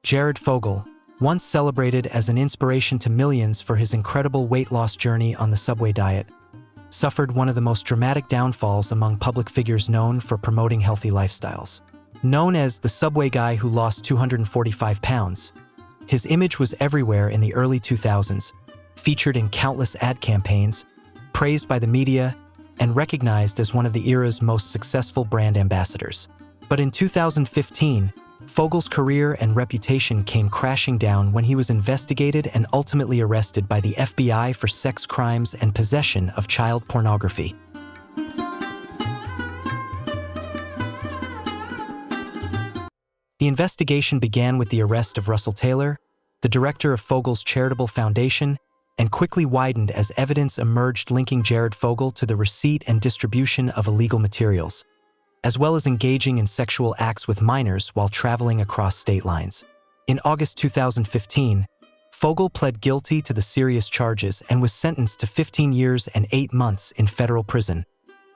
Jared Fogle, once celebrated as an inspiration to millions for his incredible weight loss journey on the Subway diet, suffered one of the most dramatic downfalls among public figures known for promoting healthy lifestyles. Known as the Subway guy who lost 245 pounds, his image was everywhere in the early 2000s, featured in countless ad campaigns, praised by the media, and recognized as one of the era's most successful brand ambassadors. But in 2015, Fogle's career and reputation came crashing down when he was investigated and ultimately arrested by the FBI for sex crimes and possession of child pornography. The investigation began with the arrest of Russell Taylor, the director of Fogle's charitable foundation, and quickly widened as evidence emerged linking Jared Fogle to the receipt and distribution of illegal materials, as well as engaging in sexual acts with minors while traveling across state lines. In August 2015, Fogle pled guilty to the serious charges and was sentenced to 15 years and 8 months in federal prison,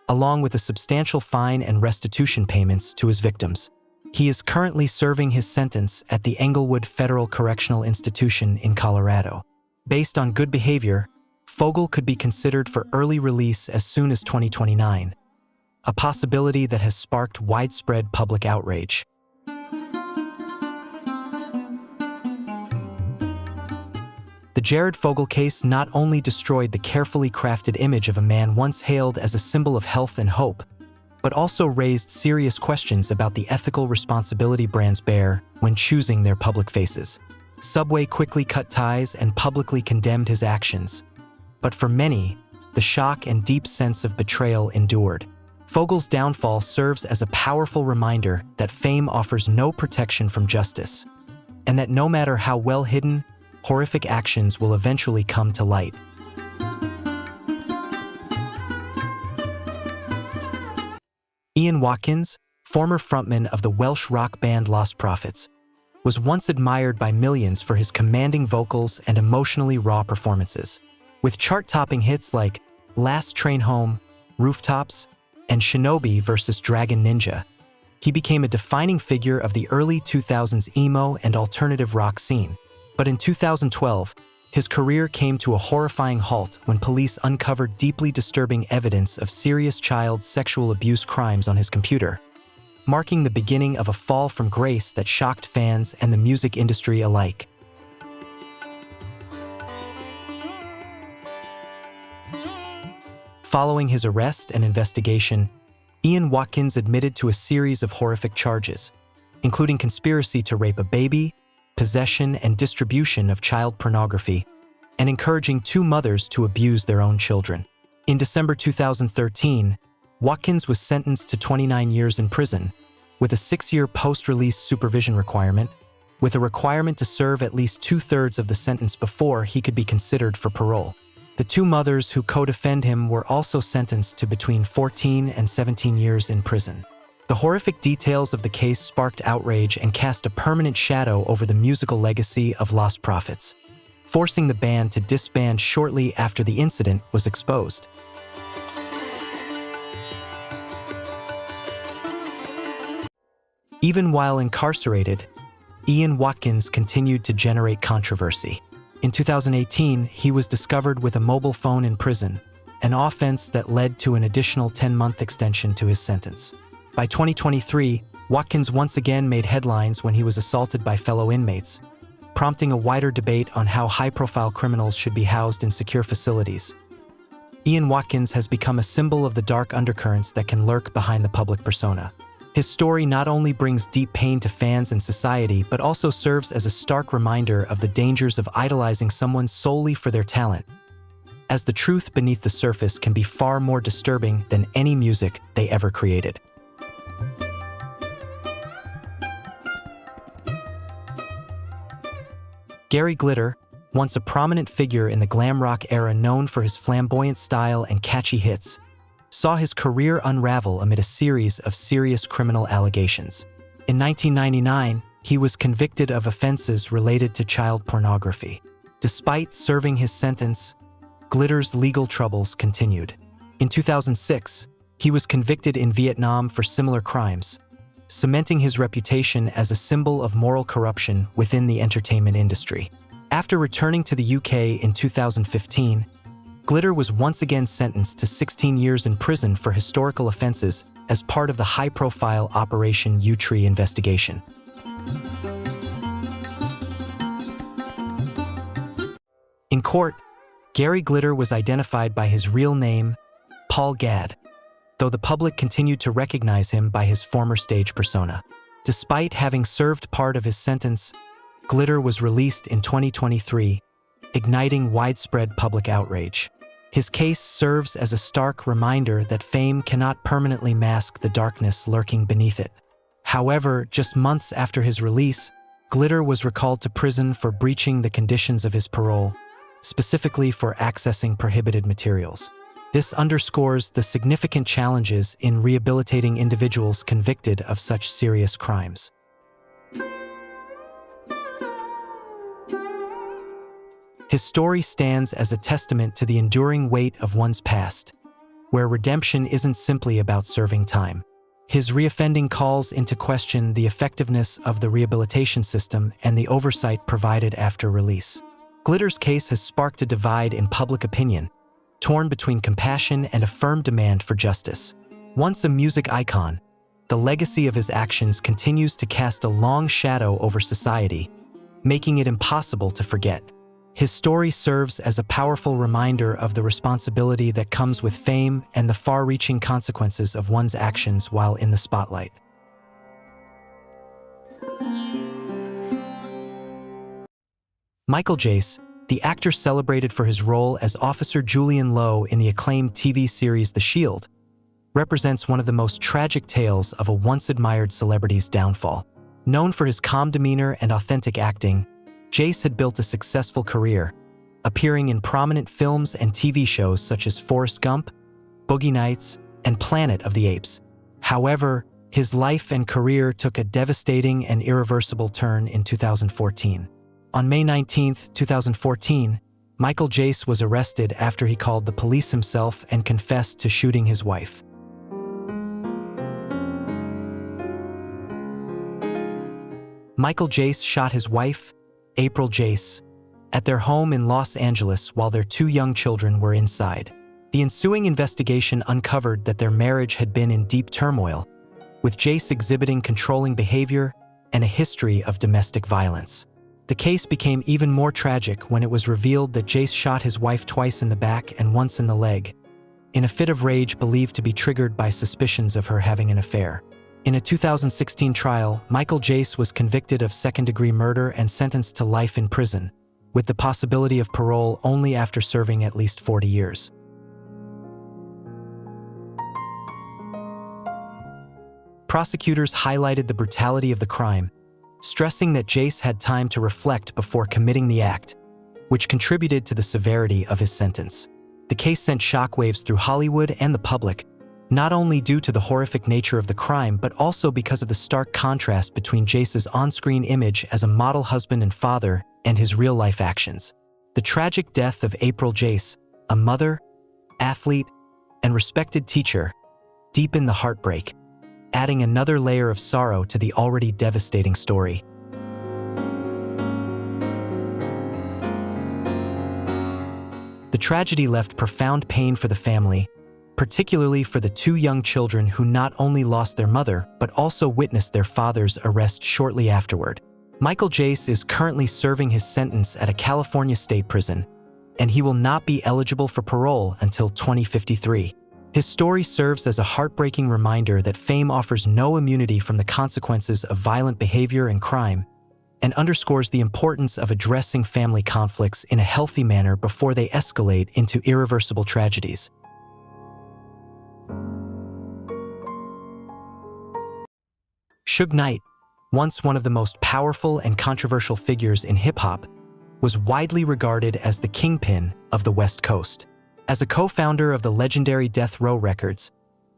along with a substantial fine and restitution payments to his victims. He is currently serving his sentence at the Englewood Federal Correctional Institution in Colorado. Based on good behavior, Fogle could be considered for early release as soon as 2029, a possibility that has sparked widespread public outrage. The Jared Fogle case not only destroyed the carefully crafted image of a man once hailed as a symbol of health and hope, but also raised serious questions about the ethical responsibility brands bear when choosing their public faces. Subway quickly cut ties and publicly condemned his actions, but for many, the shock and deep sense of betrayal endured. Fogle's downfall serves as a powerful reminder that fame offers no protection from justice, and that no matter how well hidden, horrific actions will eventually come to light. Ian Watkins, former frontman of the Welsh rock band Lost Prophets, was once admired by millions for his commanding vocals and emotionally raw performances. With chart-topping hits like Last Train Home, Rooftops, and Shinobi vs. Dragon Ninja, he became a defining figure of the early 2000s emo and alternative rock scene. But in 2012, his career came to a horrifying halt when police uncovered deeply disturbing evidence of serious child sexual abuse crimes on his computer, marking the beginning of a fall from grace that shocked fans and the music industry alike. Following his arrest and investigation, Ian Watkins admitted to a series of horrific charges, including conspiracy to rape a baby, possession and distribution of child pornography, and encouraging 2 mothers to abuse their own children. In December 2013, Watkins was sentenced to 29 years in prison, with a 6-year post-release supervision requirement, with a requirement to serve at least 2/3 of the sentence before he could be considered for parole. The 2 mothers who co-defend him were also sentenced to between 14 and 17 years in prison. The horrific details of the case sparked outrage and cast a permanent shadow over the musical legacy of Lost Prophets, forcing the band to disband shortly after the incident was exposed. Even while incarcerated, Ian Watkins continued to generate controversy. In 2018, he was discovered with a mobile phone in prison, an offense that led to an additional 10-month extension to his sentence. By 2023, Watkins once again made headlines when he was assaulted by fellow inmates, prompting a wider debate on how high-profile criminals should be housed in secure facilities. Ian Watkins has become a symbol of the dark undercurrents that can lurk behind the public persona. His story not only brings deep pain to fans and society, but also serves as a stark reminder of the dangers of idolizing someone solely for their talent. as the truth beneath the surface can be far more disturbing than any music they ever created. Gary Glitter, once a prominent figure in the glam rock era known for his flamboyant style and catchy hits, saw his career unravel amid a series of serious criminal allegations. In 1999, he was convicted of offenses related to child pornography. Despite serving his sentence, Glitter's legal troubles continued. In 2006, he was convicted in Vietnam for similar crimes, cementing his reputation as a symbol of moral corruption within the entertainment industry. After returning to the UK in 2015, Glitter was once again sentenced to 16 years in prison for historical offenses as part of the high-profile Operation U-Tree investigation. In court, Gary Glitter was identified by his real name, Paul Gadd, though the public continued to recognize him by his former stage persona. Despite having served part of his sentence, Glitter was released in 2023, igniting widespread public outrage. His case serves as a stark reminder that fame cannot permanently mask the darkness lurking beneath it. However, just months after his release, Glitter was recalled to prison for breaching the conditions of his parole, specifically for accessing prohibited materials. This underscores the significant challenges in rehabilitating individuals convicted of such serious crimes. His story stands as a testament to the enduring weight of one's past, where redemption isn't simply about serving time. His reoffending calls into question the effectiveness of the rehabilitation system and the oversight provided after release. Glitter's case has sparked a divide in public opinion, torn between compassion and a firm demand for justice. Once a music icon, the legacy of his actions continues to cast a long shadow over society, making it impossible to forget. His story serves as a powerful reminder of the responsibility that comes with fame and the far-reaching consequences of one's actions while in the spotlight. Michael Jace, the actor celebrated for his role as Officer Julian Lowe in the acclaimed TV series The Shield, represents one of the most tragic tales of a once-admired celebrity's downfall. Known for his calm demeanor and authentic acting, Jace had built a successful career, appearing in prominent films and TV shows such as Forrest Gump, Boogie Nights, and Planet of the Apes. However, his life and career took a devastating and irreversible turn in 2014. On May 19, 2014, Michael Jace was arrested after he called the police himself and confessed to shooting his wife. Michael Jace shot his wife, April Jace, at their home in Los Angeles while their two young children were inside. The ensuing investigation uncovered that their marriage had been in deep turmoil, with Jace exhibiting controlling behavior and a history of domestic violence. The case became even more tragic when it was revealed that Jace shot his wife twice in the back and once in the leg, in a fit of rage believed to be triggered by suspicions of her having an affair. In a 2016 trial, Michael Jace was convicted of second-degree murder and sentenced to life in prison, with the possibility of parole only after serving at least 40 years. Prosecutors highlighted the brutality of the crime, stressing that Jace had time to reflect before committing the act, which contributed to the severity of his sentence. The case sent shockwaves through Hollywood and the public, not only due to the horrific nature of the crime, but also because of the stark contrast between Jace's on-screen image as a model husband and father and his real-life actions. The tragic death of April Jace, a mother, athlete, and respected teacher, deepened the heartbreak, adding another layer of sorrow to the already devastating story. The tragedy left profound pain for the family, particularly for the two young children who not only lost their mother, but also witnessed their father's arrest shortly afterward. Michael Jace is currently serving his sentence at a California state prison, and he will not be eligible for parole until 2053. His story serves as a heartbreaking reminder that fame offers no immunity from the consequences of violent behavior and crime, and underscores the importance of addressing family conflicts in a healthy manner before they escalate into irreversible tragedies. Suge Knight, once one of the most powerful and controversial figures in hip-hop, was widely regarded as the kingpin of the West Coast. As a co-founder of the legendary Death Row Records,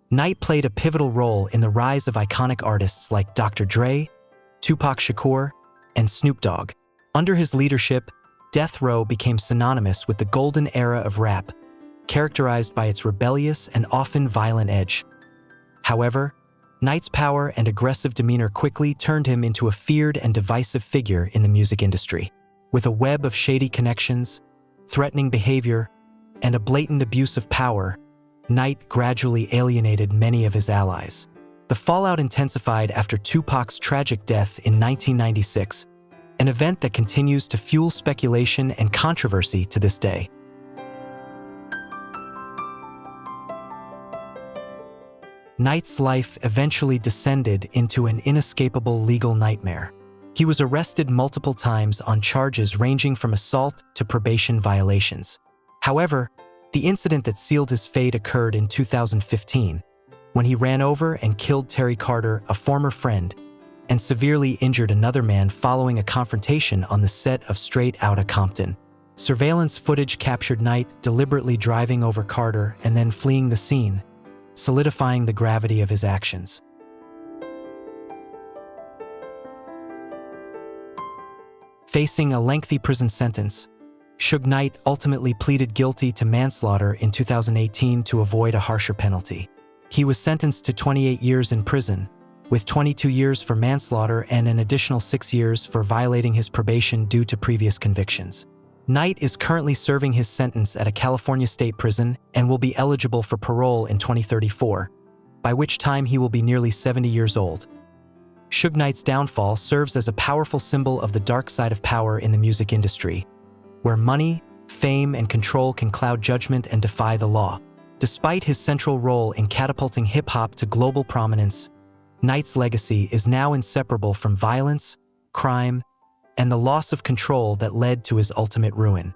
Knight played a pivotal role in the rise of iconic artists like Dr. Dre, Tupac Shakur, and Snoop Dogg. Under his leadership, Death Row became synonymous with the golden era of rap, characterized by its rebellious and often violent edge. However, Knight's power and aggressive demeanor quickly turned him into a feared and divisive figure in the music industry. With a web of shady connections, threatening behavior, and a blatant abuse of power, Knight gradually alienated many of his allies. The fallout intensified after Tupac's tragic death in 1996, an event that continues to fuel speculation and controversy to this day. Knight's life eventually descended into an inescapable legal nightmare. He was arrested multiple times on charges ranging from assault to probation violations. However, the incident that sealed his fate occurred in 2015, when he ran over and killed Terry Carter, a former friend, and severely injured another man following a confrontation on the set of Straight Outta Compton. Surveillance footage captured Knight deliberately driving over Carter and then fleeing the scene, solidifying the gravity of his actions. Facing a lengthy prison sentence, Suge Knight ultimately pleaded guilty to manslaughter in 2018 to avoid a harsher penalty. He was sentenced to 28 years in prison, with 22 years for manslaughter and an additional 6 years for violating his probation due to previous convictions. Knight is currently serving his sentence at a California state prison and will be eligible for parole in 2034, by which time he will be nearly 70 years old. Suge Knight's downfall serves as a powerful symbol of the dark side of power in the music industry, where money, fame, and control can cloud judgment and defy the law. Despite his central role in catapulting hip-hop to global prominence, Knight's legacy is now inseparable from violence, crime, and the loss of control that led to his ultimate ruin.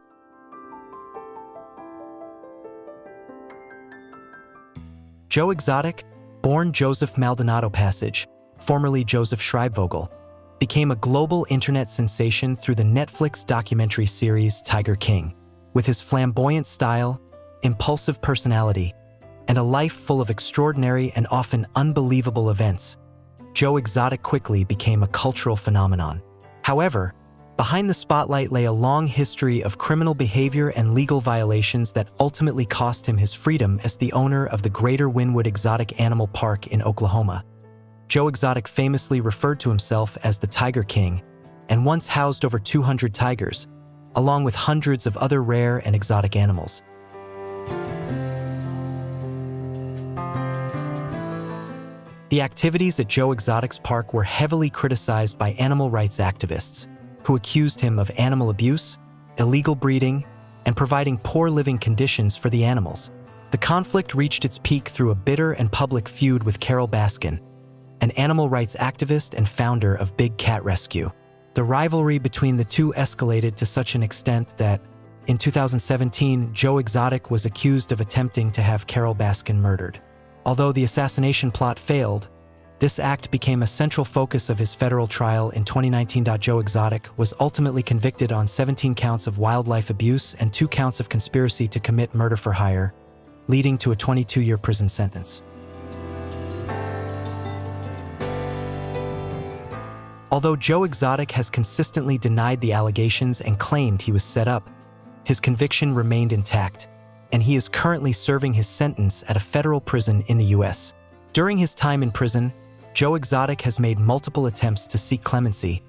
Joe Exotic, born Joseph Maldonado Passage, formerly Joseph Schreibvogel, became a global internet sensation through the Netflix documentary series Tiger King. With his flamboyant style, impulsive personality, and a life full of extraordinary and often unbelievable events, Joe Exotic quickly became a cultural phenomenon. However, behind the spotlight lay a long history of criminal behavior and legal violations that ultimately cost him his freedom as the owner of the Greater Wynwood Exotic Animal Park in Oklahoma. Joe Exotic famously referred to himself as the Tiger King and once housed over 200 tigers, along with hundreds of other rare and exotic animals. The activities at Joe Exotic's park were heavily criticized by animal rights activists, who accused him of animal abuse, illegal breeding, and providing poor living conditions for the animals. The conflict reached its peak through a bitter and public feud with Carole Baskin, an animal rights activist and founder of Big Cat Rescue. The rivalry between the two escalated to such an extent that, in 2017, Joe Exotic was accused of attempting to have Carole Baskin murdered. Although the assassination plot failed, this act became a central focus of his federal trial in 2019. Joe Exotic was ultimately convicted on 17 counts of wildlife abuse and 2 counts of conspiracy to commit murder for hire, leading to a 22-year prison sentence. Although Joe Exotic has consistently denied the allegations and claimed he was set up, his conviction remained intact, and he is currently serving his sentence at a federal prison in the U.S. During his time in prison, Joe Exotic has made multiple attempts to seek clemency,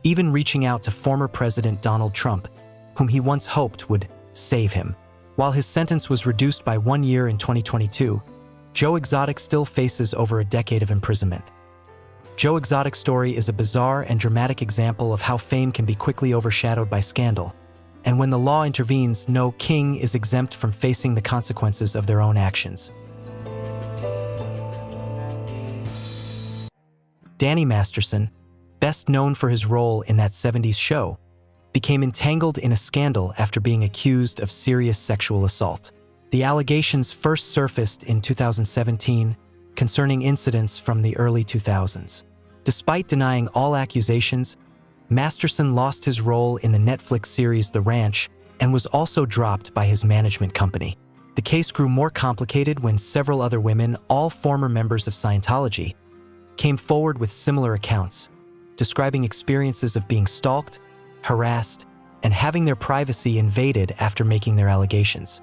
even reaching out to former President Donald Trump, whom he once hoped would save him. While his sentence was reduced by 1 year in 2022, Joe Exotic still faces over a decade of imprisonment. Joe Exotic's story is a bizarre and dramatic example of how fame can be quickly overshadowed by scandal, and when the law intervenes, no king is exempt from facing the consequences of their own actions. Danny Masterson, best known for his role in that '70s show, became entangled in a scandal after being accused of serious sexual assault. The allegations first surfaced in 2017 concerning incidents from the early 2000s. Despite denying all accusations, Masterson lost his role in the Netflix series The Ranch and was also dropped by his management company. The case grew more complicated when several other women, all former members of Scientology, came forward with similar accounts, describing experiences of being stalked, harassed, and having their privacy invaded after making their allegations.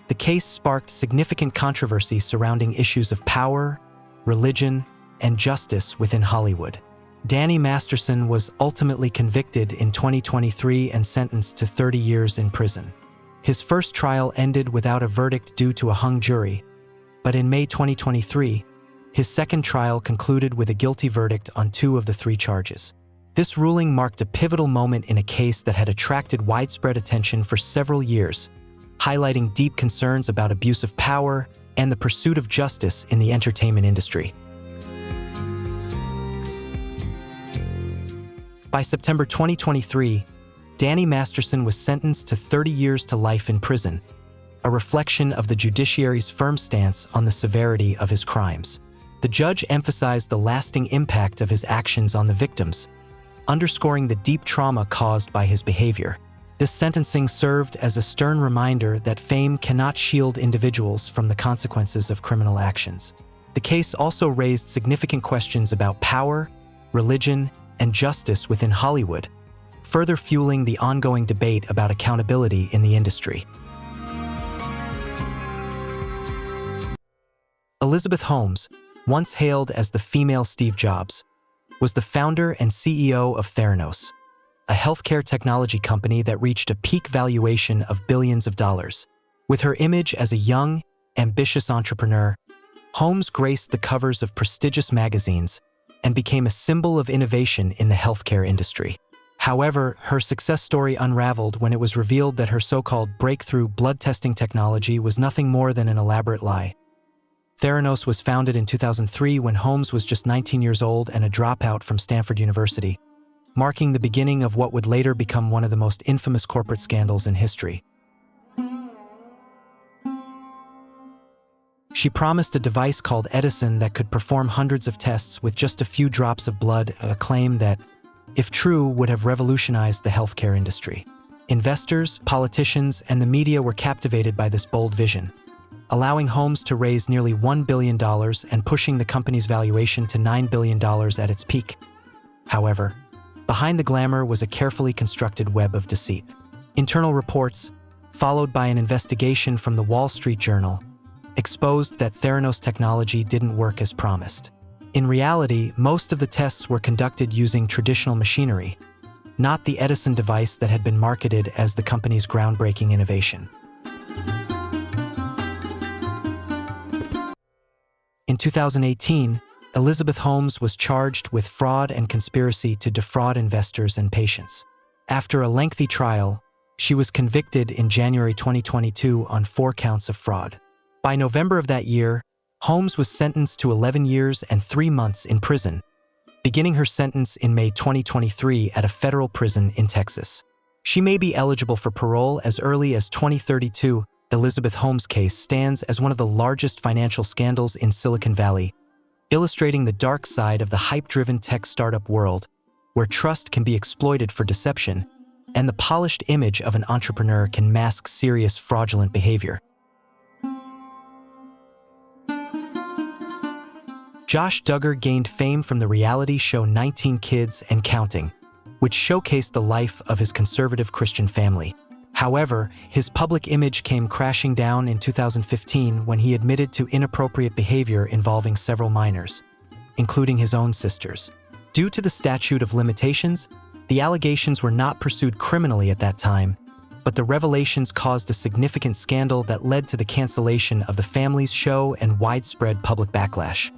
The case sparked significant controversy surrounding issues of power, religion, and justice within Hollywood. Danny Masterson was ultimately convicted in 2023 and sentenced to 30 years in prison. His first trial ended without a verdict due to a hung jury, but in May 2023, his second trial concluded with a guilty verdict on 2 of the 3 charges. This ruling marked a pivotal moment in a case that had attracted widespread attention for several years, highlighting deep concerns about abuse of power and the pursuit of justice in the entertainment industry. By September 2023, Danny Masterson was sentenced to 30 years to life in prison, a reflection of the judiciary's firm stance on the severity of his crimes. The judge emphasized the lasting impact of his actions on the victims, underscoring the deep trauma caused by his behavior. This sentencing served as a stern reminder that fame cannot shield individuals from the consequences of criminal actions. The case also raised significant questions about power, religion, and justice within Hollywood, further fueling the ongoing debate about accountability in the industry. Elizabeth Holmes, once hailed as the female Steve Jobs, was the founder and CEO of Theranos, a healthcare technology company that reached a peak valuation of billions of dollars. With her image as a young, ambitious entrepreneur, Holmes graced the covers of prestigious magazines and became a symbol of innovation in the healthcare industry. However, her success story unraveled when it was revealed that her so-called breakthrough blood testing technology was nothing more than an elaborate lie. Theranos was founded in 2003 when Holmes was just 19 years old and a dropout from Stanford University, marking the beginning of what would later become one of the most infamous corporate scandals in history. She promised a device called Edison that could perform hundreds of tests with just a few drops of blood, a claim that, if true, would have revolutionized the healthcare industry. Investors, politicians, and the media were captivated by this bold vision, allowing Holmes to raise nearly $1 billion and pushing the company's valuation to $9 billion at its peak. However, behind the glamour was a carefully constructed web of deceit. Internal reports, followed by an investigation from the Wall Street Journal, exposed that Theranos technology didn't work as promised. In reality, most of the tests were conducted using traditional machinery, not the Edison device that had been marketed as the company's groundbreaking innovation. In 2018, Elizabeth Holmes was charged with fraud and conspiracy to defraud investors and patients. After a lengthy trial, she was convicted in January 2022 on 4 counts of fraud. By November of that year, Holmes was sentenced to 11 years and 3 months in prison, beginning her sentence in May 2023 at a federal prison in Texas. She may be eligible for parole as early as 2032. Elizabeth Holmes' case stands as one of the largest financial scandals in Silicon Valley, illustrating the dark side of the hype-driven tech startup world, where trust can be exploited for deception, and the polished image of an entrepreneur can mask serious fraudulent behavior. Josh Duggar gained fame from the reality show 19 Kids and Counting, which showcased the life of his conservative Christian family. However, his public image came crashing down in 2015 when he admitted to inappropriate behavior involving several minors, including his own sisters. Due to the statute of limitations, the allegations were not pursued criminally at that time, but the revelations caused a significant scandal that led to the cancellation of the family's show and widespread public backlash.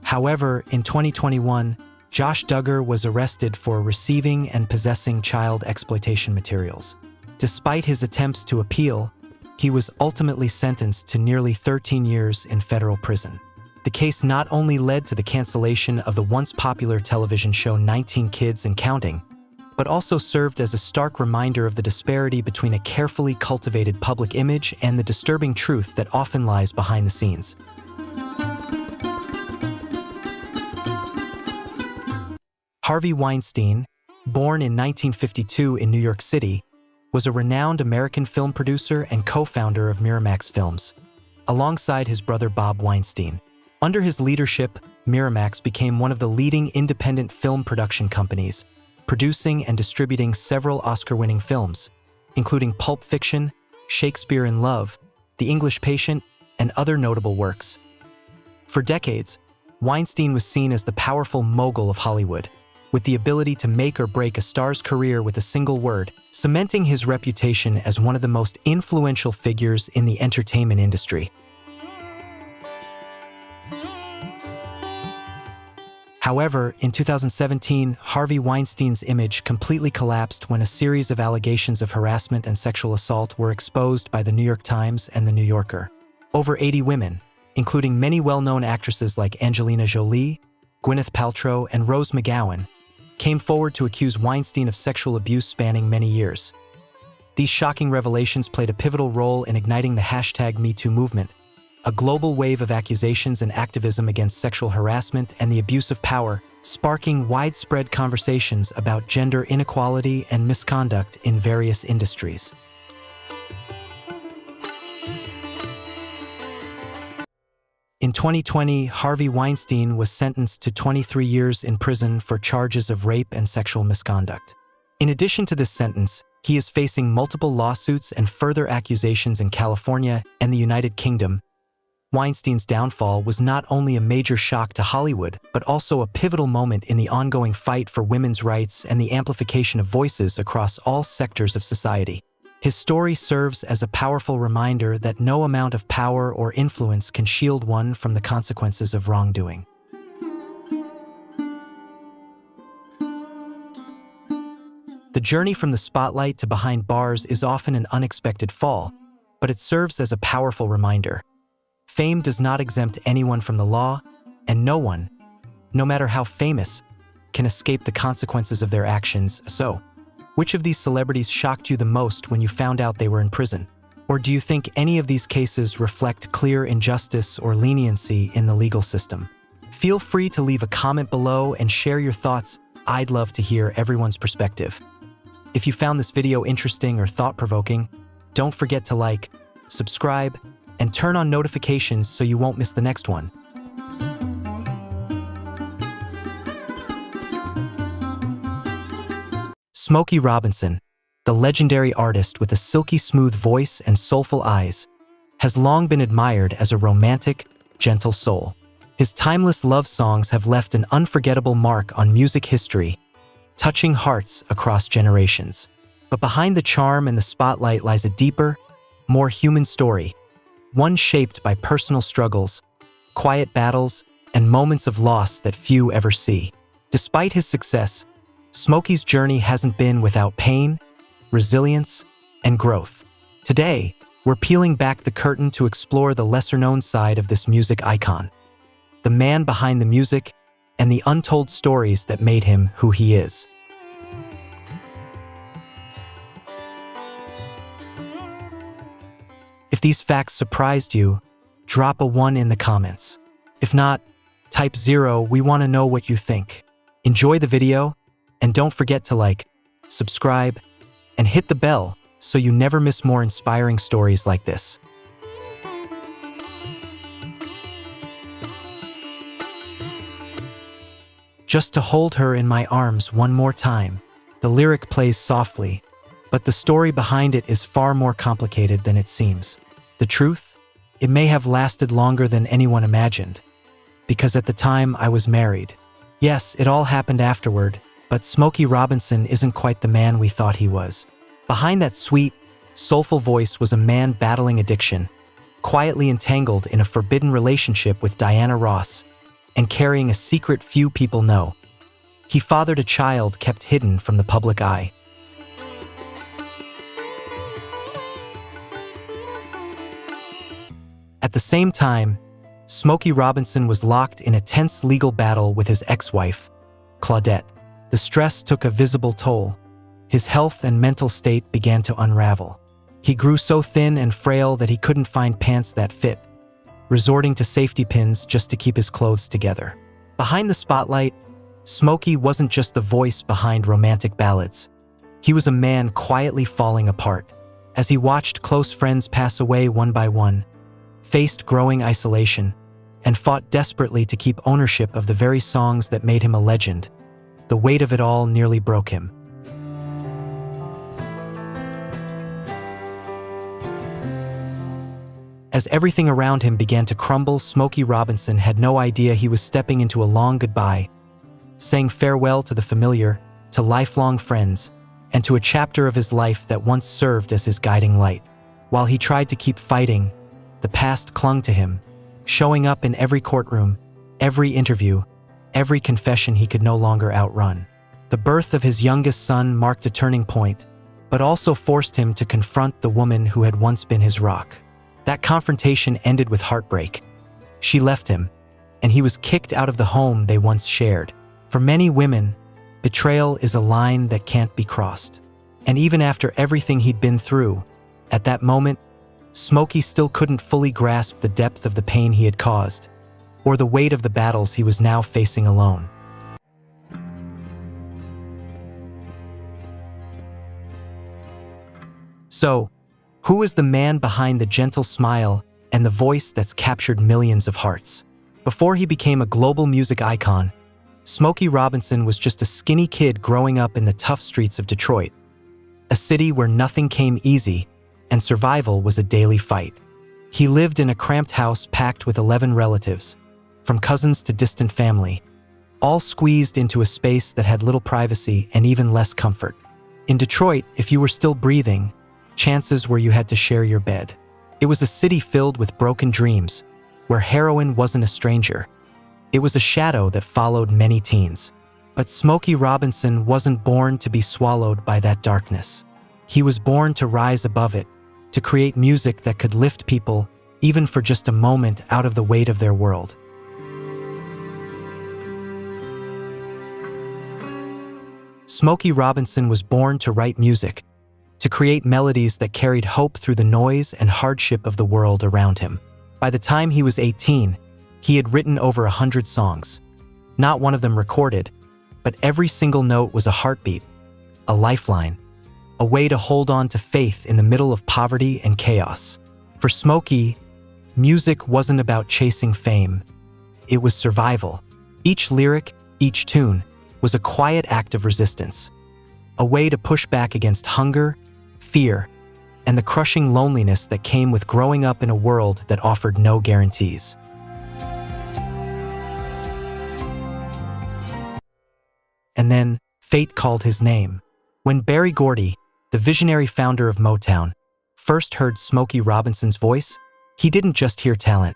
However, in 2021, Josh Duggar was arrested for receiving and possessing child exploitation materials. Despite his attempts to appeal, He was ultimately sentenced to nearly 13 years in federal prison. The case not only led to the cancellation of the once popular television show 19 Kids and Counting, but also served as a stark reminder of the disparity between a carefully cultivated public image and the disturbing truth that often lies behind the scenes. Harvey Weinstein, born in 1952 in New York City, was a renowned American film producer and co-founder of Miramax Films, alongside his brother Bob Weinstein. Under his leadership, Miramax became one of the leading independent film production companies, producing and distributing several Oscar-winning films, including Pulp Fiction, Shakespeare in Love, The English Patient, and other notable works. For decades, Weinstein was seen as the powerful mogul of Hollywood, with the ability to make or break a star's career with a single word, cementing his reputation as one of the most influential figures in the entertainment industry. However, in 2017, Harvey Weinstein's image completely collapsed when a series of allegations of harassment and sexual assault were exposed by the New York Times and the New Yorker. Over 80 women, including many well-known actresses like Angelina Jolie, Gwyneth Paltrow, and Rose McGowan, came forward to accuse Weinstein of sexual abuse spanning many years. These shocking revelations played a pivotal role in igniting the #MeToo movement, a global wave of accusations and activism against sexual harassment and the abuse of power, sparking widespread conversations about gender inequality and misconduct in various industries. In 2020, Harvey Weinstein was sentenced to 23 years in prison for charges of rape and sexual misconduct. In addition to this sentence, he is facing multiple lawsuits and further accusations in California and the United Kingdom. Weinstein's downfall was not only a major shock to Hollywood, but also a pivotal moment in the ongoing fight for women's rights and the amplification of voices across all sectors of society. His story serves as a powerful reminder that no amount of power or influence can shield one from the consequences of wrongdoing. The journey from the spotlight to behind bars is often an unexpected fall, but it serves as a powerful reminder. Fame does not exempt anyone from the law, and no one, no matter how famous, can escape the consequences of their actions. So, which of these celebrities shocked you the most when you found out they were in prison? Or do you think any of these cases reflect clear injustice or leniency in the legal system? Feel free to leave a comment below and share your thoughts. I'd love to hear everyone's perspective. If you found this video interesting or thought-provoking, don't forget to like, subscribe, and turn on notifications so you won't miss the next one. Smokey Robinson, the legendary artist with a silky smooth voice and soulful eyes, has long been admired as a romantic, gentle soul. His timeless love songs have left an unforgettable mark on music history, touching hearts across generations. But behind the charm and the spotlight lies a deeper, more human story, one shaped by personal struggles, quiet battles, and moments of loss that few ever see. Despite his success, Smokey's journey hasn't been without pain, resilience, and growth. Today, we're peeling back the curtain to explore the lesser-known side of this music icon, the man behind the music and the untold stories that made him who he is. If these facts surprised you, drop a 1 in the comments. If not, type 0. We want to know what you think. Enjoy the video, and don't forget to like, subscribe, and hit the bell so you never miss more inspiring stories like this. Just to hold her in my arms one more time. The lyric plays softly, but the story behind it is far more complicated than it seems. The truth? It may have lasted longer than anyone imagined, because at the time I was married. Yes, it all happened afterward, but Smokey Robinson isn't quite the man we thought he was. Behind that sweet, soulful voice was a man battling addiction, quietly entangled in a forbidden relationship with Diana Ross, and carrying a secret few people know. He fathered a child kept hidden from the public eye. At the same time, Smokey Robinson was locked in a tense legal battle with his ex-wife, Claudette. The stress took a visible toll. His health and mental state began to unravel. He grew so thin and frail that he couldn't find pants that fit, resorting to safety pins just to keep his clothes together. Behind the spotlight, Smokey wasn't just the voice behind romantic ballads. He was a man quietly falling apart. As he watched close friends pass away one by one, faced growing isolation, and fought desperately to keep ownership of the very songs that made him a legend, the weight of it all nearly broke him. As everything around him began to crumble, Smokey Robinson had no idea he was stepping into a long goodbye, saying farewell to the familiar, to lifelong friends, and to a chapter of his life that once served as his guiding light. While he tried to keep fighting, the past clung to him, showing up in every courtroom, every interview, every confession he could no longer outrun. The birth of his youngest son marked a turning point, but also forced him to confront the woman who had once been his rock. That confrontation ended with heartbreak. She left him, and he was kicked out of the home they once shared. For many women, betrayal is a line that can't be crossed. And even after everything he'd been through, at that moment, Smokey still couldn't fully grasp the depth of the pain he had caused, or the weight of the battles he was now facing alone. So, who is the man behind the gentle smile and the voice that's captured millions of hearts? Before he became a global music icon, Smokey Robinson was just a skinny kid growing up in the tough streets of Detroit, a city where nothing came easy and survival was a daily fight. He lived in a cramped house packed with 11 relatives, from cousins to distant family, all squeezed into a space that had little privacy and even less comfort. In Detroit, if you were still breathing, chances were you had to share your bed. It was a city filled with broken dreams, where heroin wasn't a stranger. It was a shadow that followed many teens. But Smokey Robinson wasn't born to be swallowed by that darkness. He was born to rise above it, to create music that could lift people, even for just a moment, out of the weight of their world. Smokey Robinson was born to write music, to create melodies that carried hope through the noise and hardship of the world around him. By the time he was 18, he had written over 100 songs. Not one of them recorded, but every single note was a heartbeat, a lifeline, a way to hold on to faith in the middle of poverty and chaos. For Smokey, music wasn't about chasing fame. It was survival. Each lyric, each tune, was a quiet act of resistance, a way to push back against hunger, fear, and the crushing loneliness that came with growing up in a world that offered no guarantees. And then, fate called his name. When Berry Gordy, the visionary founder of Motown, first heard Smokey Robinson's voice, he didn't just hear talent.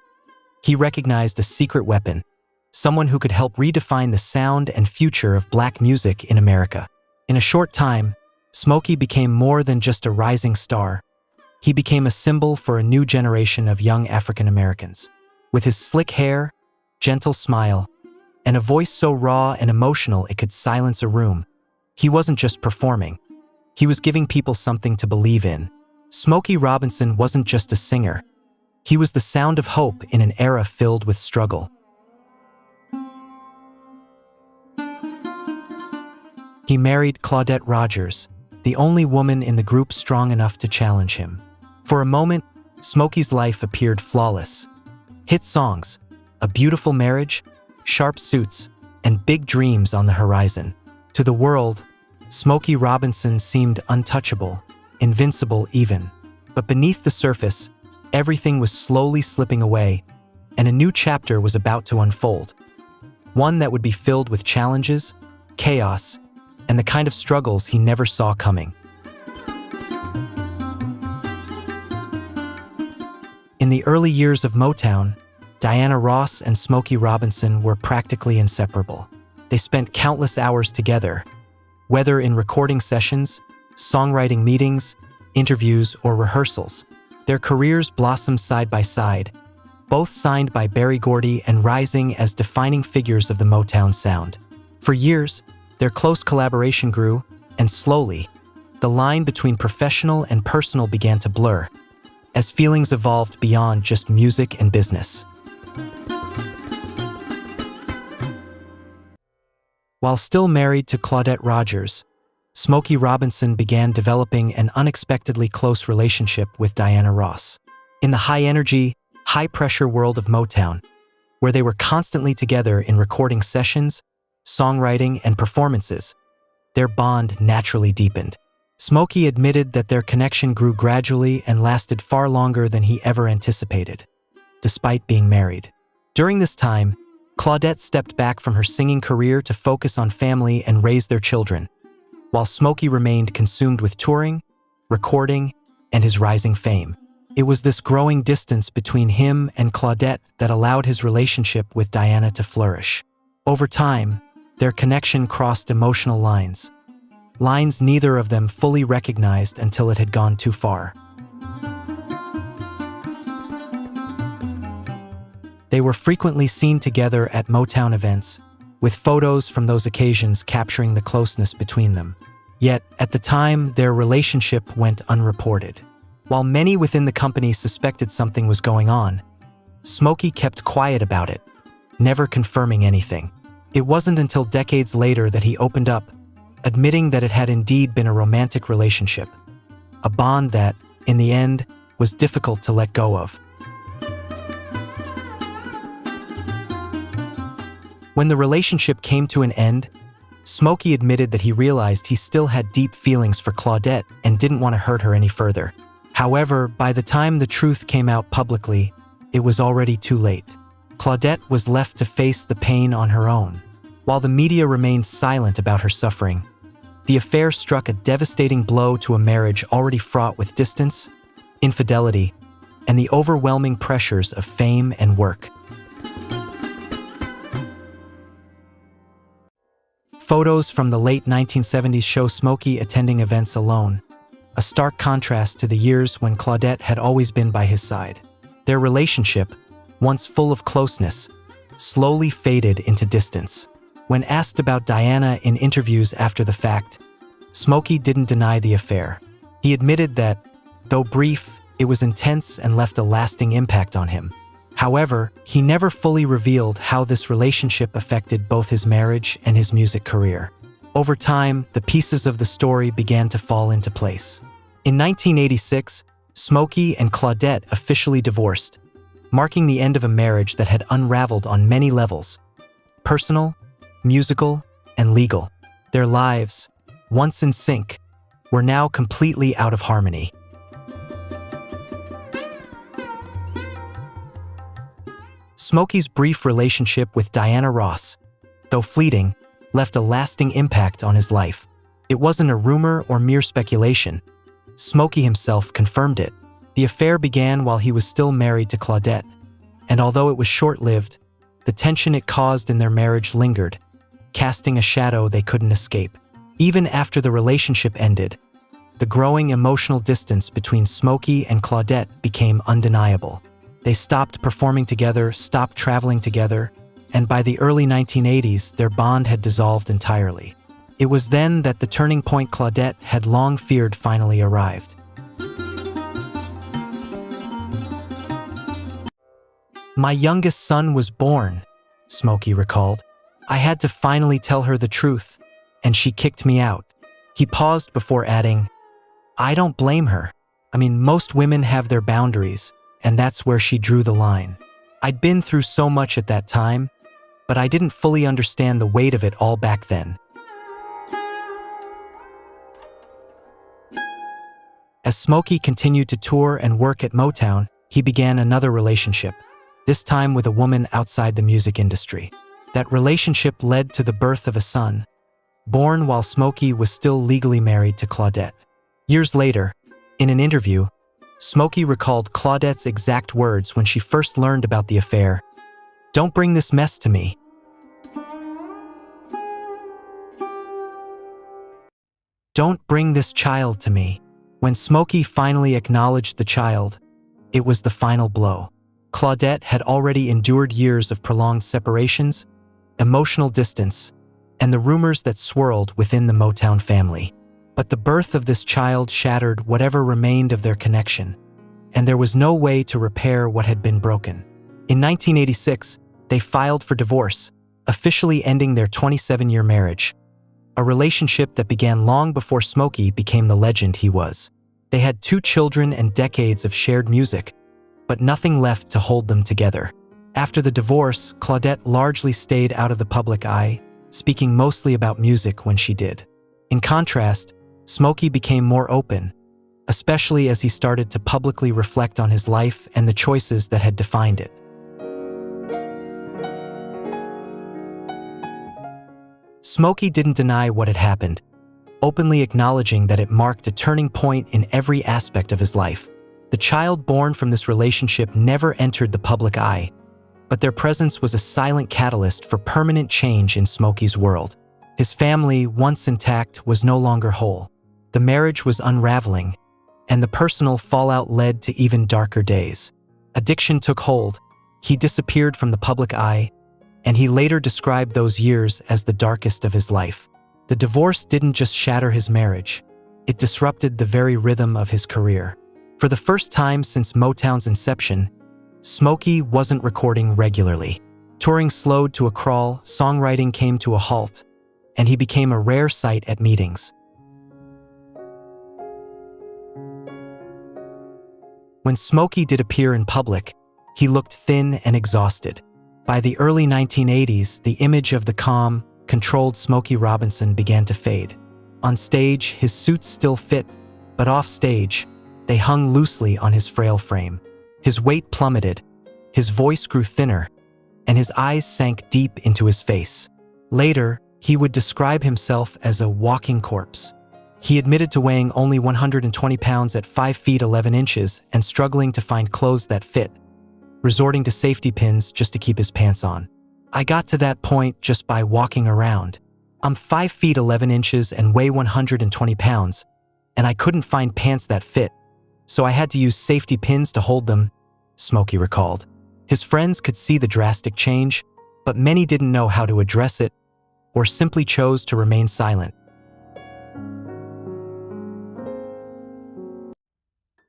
He recognized a secret weapon, someone who could help redefine the sound and future of black music in America. In a short time, Smokey became more than just a rising star. He became a symbol for a new generation of young African Americans. With his slick hair, gentle smile, and a voice so raw and emotional it could silence a room, he wasn't just performing. He was giving people something to believe in. Smokey Robinson wasn't just a singer. He was the sound of hope in an era filled with struggle. He married Claudette Rogers, the only woman in the group strong enough to challenge him. For a moment, Smokey's life appeared flawless. Hit songs, a beautiful marriage, sharp suits, and big dreams on the horizon. To the world, Smokey Robinson seemed untouchable, invincible even. But beneath the surface, everything was slowly slipping away, and a new chapter was about to unfold. One that would be filled with challenges, chaos, and the kind of struggles he never saw coming. In the early years of Motown, Diana Ross and Smokey Robinson were practically inseparable. They spent countless hours together, whether in recording sessions, songwriting meetings, interviews, or rehearsals. Their careers blossomed side by side, both signed by Berry Gordy and rising as defining figures of the Motown sound. For years, their close collaboration grew, and slowly, the line between professional and personal began to blur, as feelings evolved beyond just music and business. While still married to Claudette Rogers, Smokey Robinson began developing an unexpectedly close relationship with Diana Ross. In the high-energy, high-pressure world of Motown, where they were constantly together in recording sessions, songwriting, and performances, their bond naturally deepened. Smokey admitted that their connection grew gradually and lasted far longer than he ever anticipated, despite being married. During this time, Claudette stepped back from her singing career to focus on family and raise their children, while Smokey remained consumed with touring, recording, and his rising fame. It was this growing distance between him and Claudette that allowed his relationship with Diana to flourish. Over time, their connection crossed emotional lines neither of them fully recognized until it had gone too far. They were frequently seen together at Motown events, with photos from those occasions capturing the closeness between them. Yet, at the time, their relationship went unreported. While many within the company suspected something was going on, Smokey kept quiet about it, never confirming anything. It wasn't until decades later that he opened up, admitting that it had indeed been a romantic relationship, a bond that, in the end, was difficult to let go of. When the relationship came to an end, Smokey admitted that he realized he still had deep feelings for Claudette and didn't want to hurt her any further. However, by the time the truth came out publicly, it was already too late. Claudette was left to face the pain on her own. While the media remained silent about her suffering, the affair struck a devastating blow to a marriage already fraught with distance, infidelity, and the overwhelming pressures of fame and work. Photos from the late 1970s show Smokey attending events alone, a stark contrast to the years when Claudette had always been by his side. Their relationship, once full of closeness, slowly faded into distance. When asked about Diana in interviews after the fact, Smokey didn't deny the affair. He admitted that, though brief, it was intense and left a lasting impact on him. However, he never fully revealed how this relationship affected both his marriage and his music career. Over time, the pieces of the story began to fall into place. In 1986, Smokey and Claudette officially divorced, marking the end of a marriage that had unraveled on many levels: personal, musical, and legal. Their lives, once in sync, were now completely out of harmony. Smokey's brief relationship with Diana Ross, though fleeting, left a lasting impact on his life. It wasn't a rumor or mere speculation. Smokey himself confirmed it. The affair began while he was still married to Claudette, and although it was short-lived, the tension it caused in their marriage lingered, casting a shadow they couldn't escape. Even after the relationship ended, the growing emotional distance between Smokey and Claudette became undeniable. They stopped performing together, stopped traveling together, and by the early 1980s, their bond had dissolved entirely. It was then that the turning point Claudette had long feared finally arrived. "My youngest son was born," Smokey recalled. "I had to finally tell her the truth, and she kicked me out." He paused before adding, "I don't blame her. I mean, most women have their boundaries, and that's where she drew the line. I'd been through so much at that time, but I didn't fully understand the weight of it all back then." As Smokey continued to tour and work at Motown, he began another relationship, this time with a woman outside the music industry. That relationship led to the birth of a son, born while Smokey was still legally married to Claudette. Years later, in an interview, Smokey recalled Claudette's exact words when she first learned about the affair: "Don't bring this mess to me. Don't bring this child to me." When Smokey finally acknowledged the child, it was the final blow. Claudette had already endured years of prolonged separations, emotional distance, and the rumors that swirled within the Motown family. But the birth of this child shattered whatever remained of their connection, and there was no way to repair what had been broken. In 1986, they filed for divorce, officially ending their 27-year marriage, a relationship that began long before Smokey became the legend he was. They had 2 children and decades of shared music, but nothing left to hold them together. After the divorce, Claudette largely stayed out of the public eye, speaking mostly about music when she did. In contrast, Smokey became more open, especially as he started to publicly reflect on his life and the choices that had defined it. Smokey didn't deny what had happened, openly acknowledging that it marked a turning point in every aspect of his life. The child born from this relationship never entered the public eye, but their presence was a silent catalyst for permanent change in Smokey's world. His family, once intact, was no longer whole. The marriage was unraveling, and the personal fallout led to even darker days. Addiction took hold, he disappeared from the public eye, and he later described those years as the darkest of his life. The divorce didn't just shatter his marriage, it disrupted the very rhythm of his career. For the first time since Motown's inception, Smokey wasn't recording regularly. Touring slowed to a crawl, songwriting came to a halt, and he became a rare sight at meetings. When Smokey did appear in public, he looked thin and exhausted. By the early 1980s, the image of the calm, controlled Smokey Robinson began to fade. On stage, his suits still fit, but off stage, they hung loosely on his frail frame. His weight plummeted, his voice grew thinner, and his eyes sank deep into his face. Later, he would describe himself as a walking corpse. He admitted to weighing only 120 pounds at 5 feet 11 inches and struggling to find clothes that fit, resorting to safety pins just to keep his pants on. "I got to that point just by walking around. I'm 5 feet 11 inches and weigh 120 pounds, and I couldn't find pants that fit, so I had to use safety pins to hold them," Smokey recalled. His friends could see the drastic change, but many didn't know how to address it or simply chose to remain silent.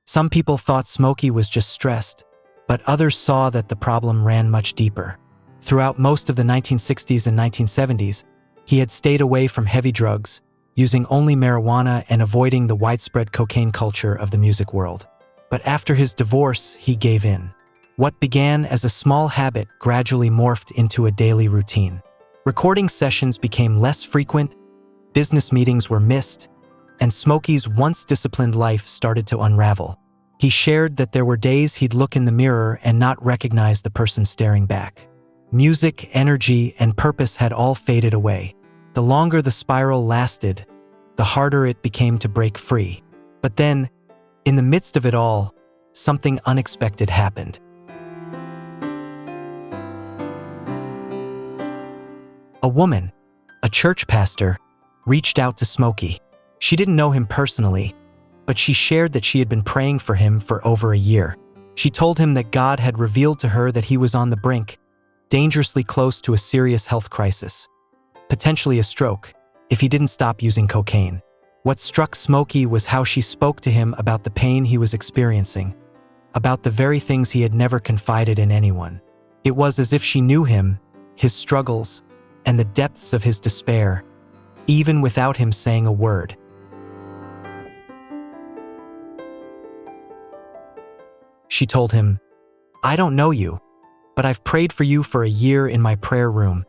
Some people thought Smokey was just stressed, but others saw that the problem ran much deeper. Throughout most of the 1960s and 1970s, he had stayed away from heavy drugs, using only marijuana and avoiding the widespread cocaine culture of the music world. But after his divorce, he gave in. What began as a small habit gradually morphed into a daily routine. Recording sessions became less frequent, business meetings were missed, and Smokey's once disciplined life started to unravel. He shared that there were days he'd look in the mirror and not recognize the person staring back. Music, energy, and purpose had all faded away. The longer the spiral lasted, the harder it became to break free. But then, in the midst of it all, something unexpected happened. A woman, a church pastor, reached out to Smokey. She didn't know him personally, but she shared that she had been praying for him for over a year. She told him that God had revealed to her that he was on the brink, dangerously close to a serious health crisis, potentially a stroke, if he didn't stop using cocaine. What struck Smokey was how she spoke to him about the pain he was experiencing, about the very things he had never confided in anyone. It was as if she knew him, his struggles, and the depths of his despair, even without him saying a word. She told him, "I don't know you, but I've prayed for you for a year in my prayer room,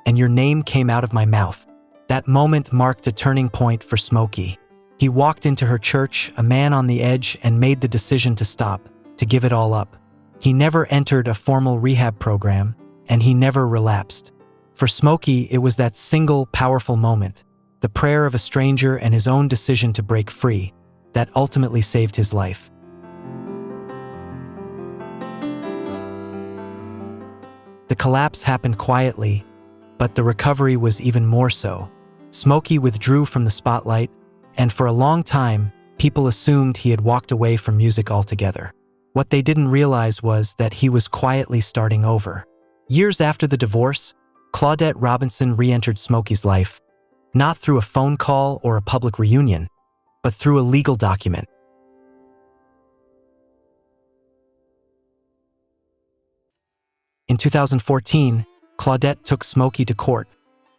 and your name came out of my mouth." That moment marked a turning point for Smokey. He walked into her church, a man on the edge, and made the decision to stop, to give it all up. He never entered a formal rehab program, and he never relapsed. For Smokey, it was that single, powerful moment, the prayer of a stranger and his own decision to break free, that ultimately saved his life. The collapse happened quietly, but the recovery was even more so. Smokey withdrew from the spotlight, and for a long time, people assumed he had walked away from music altogether. What they didn't realize was that he was quietly starting over. Years after the divorce, Claudette Robinson re-entered Smokey's life, not through a phone call or a public reunion, but through a legal document. In 2014, Claudette took Smokey to court,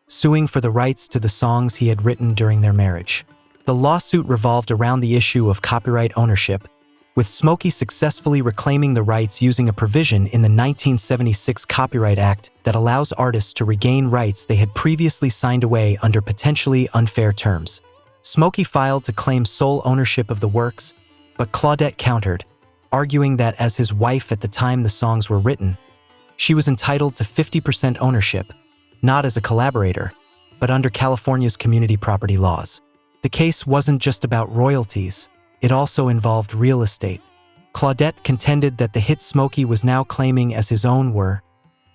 suing for the rights to the songs he had written during their marriage. The lawsuit revolved around the issue of copyright ownership, with Smokey successfully reclaiming the rights using a provision in the 1976 Copyright Act that allows artists to regain rights they had previously signed away under potentially unfair terms. Smokey filed to claim sole ownership of the works, but Claudette countered, arguing that as his wife at the time the songs were written, she was entitled to 50% ownership, not as a collaborator, but under California's community property laws. The case wasn't just about royalties, it also involved real estate. Claudette contended that the hit Smokey was now claiming as his own were,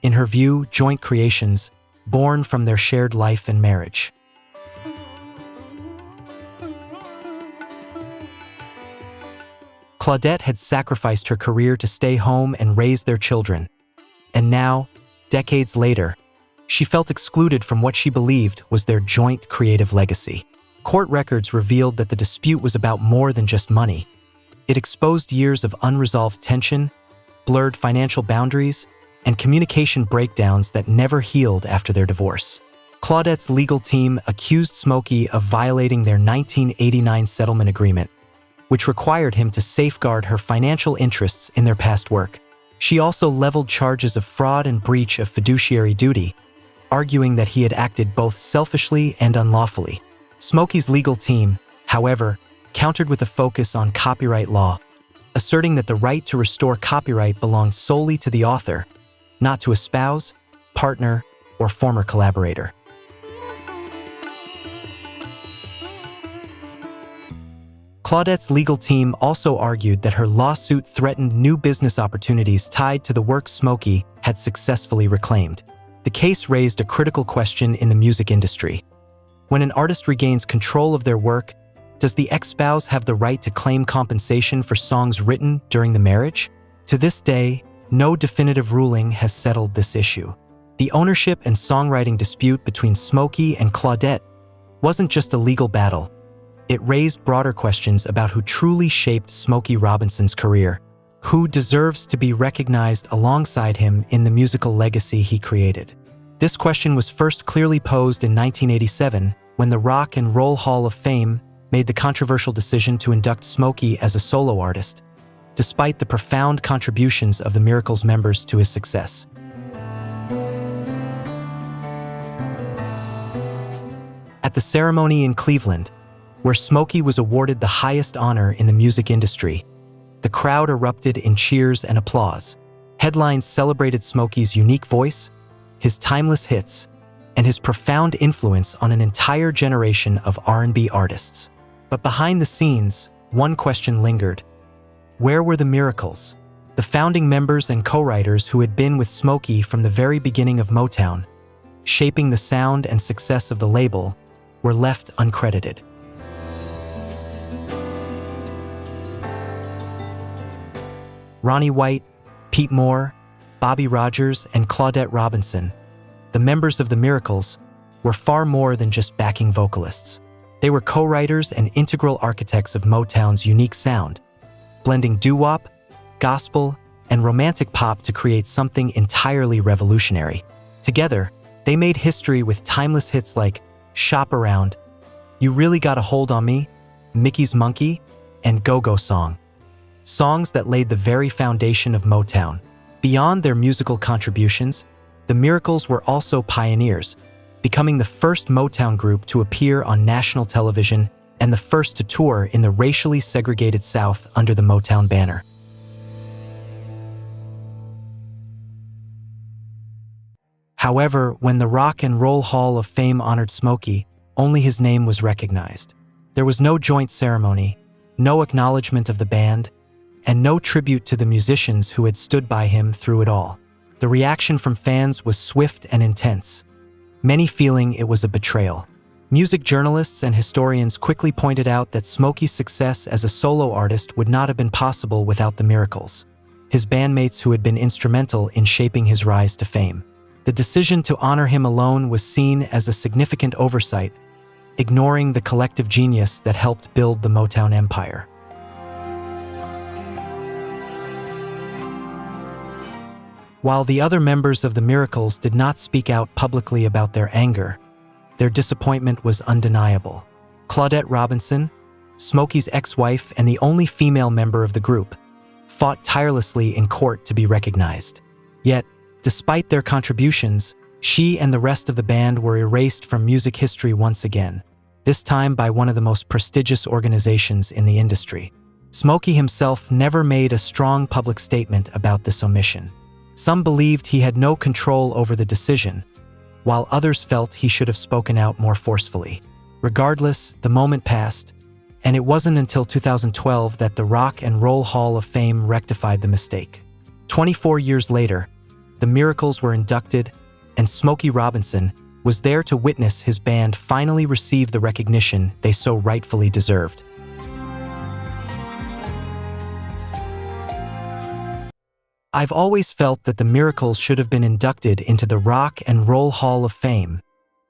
in her view, joint creations, born from their shared life and marriage. Claudette had sacrificed her career to stay home and raise their children. And now, decades later, she felt excluded from what she believed was their joint creative legacy. Court records revealed that the dispute was about more than just money. It exposed years of unresolved tension, blurred financial boundaries, and communication breakdowns that never healed after their divorce. Claudette's legal team accused Smokey of violating their 1989 settlement agreement, which required him to safeguard her financial interests in their past work. She also leveled charges of fraud and breach of fiduciary duty, arguing that he had acted both selfishly and unlawfully. Smokey's legal team, however, countered with a focus on copyright law, asserting that the right to restore copyright belonged solely to the author, not to a spouse, partner, or former collaborator. Claudette's legal team also argued that her lawsuit threatened new business opportunities tied to the work Smokey had successfully reclaimed. The case raised a critical question in the music industry. When an artist regains control of their work, does the ex-spouse have the right to claim compensation for songs written during the marriage? To this day, no definitive ruling has settled this issue. The ownership and songwriting dispute between Smokey and Claudette wasn't just a legal battle. It raised broader questions about who truly shaped Smokey Robinson's career, who deserves to be recognized alongside him in the musical legacy he created. This question was first clearly posed in 1987 when the Rock and Roll Hall of Fame made the controversial decision to induct Smokey as a solo artist, despite the profound contributions of the Miracles members to his success. At the ceremony in Cleveland, where Smokey was awarded the highest honor in the music industry, the crowd erupted in cheers and applause. Headlines celebrated Smokey's unique voice, his timeless hits, and his profound influence on an entire generation of R&B artists. But behind the scenes, one question lingered. Where were the Miracles? The founding members and co-writers who had been with Smokey from the very beginning of Motown, shaping the sound and success of the label, were left uncredited. Ronnie White, Pete Moore, Bobby Rogers, and Claudette Robinson, the members of the Miracles, were far more than just backing vocalists. They were co-writers and integral architects of Motown's unique sound, blending doo-wop, gospel, and romantic pop to create something entirely revolutionary. Together, they made history with timeless hits like Shop Around, You Really Got a Hold on Me, Mickey's Monkey, and Go-Go Song. Songs that laid the very foundation of Motown. Beyond their musical contributions, the Miracles were also pioneers, becoming the first Motown group to appear on national television and the first to tour in the racially segregated South under the Motown banner. However, when the Rock and Roll Hall of Fame honored Smokey, only his name was recognized. There was no joint ceremony, no acknowledgement of the band, and no tribute to the musicians who had stood by him through it all. The reaction from fans was swift and intense, many feeling it was a betrayal. Music journalists and historians quickly pointed out that Smokey's success as a solo artist would not have been possible without the Miracles, his bandmates who had been instrumental in shaping his rise to fame. The decision to honor him alone was seen as a significant oversight, ignoring the collective genius that helped build the Motown empire. While the other members of the Miracles did not speak out publicly about their anger, their disappointment was undeniable. Claudette Robinson, Smokey's ex-wife and the only female member of the group, fought tirelessly in court to be recognized. Yet, despite their contributions, she and the rest of the band were erased from music history once again, this time by one of the most prestigious organizations in the industry. Smokey himself never made a strong public statement about this omission. Some believed he had no control over the decision, while others felt he should have spoken out more forcefully. Regardless, the moment passed, and it wasn't until 2012 that the Rock and Roll Hall of Fame rectified the mistake. 24 years later, the Miracles were inducted, and Smokey Robinson was there to witness his band finally receive the recognition they so rightfully deserved. "I've always felt that the Miracles should have been inducted into the Rock and Roll Hall of Fame,"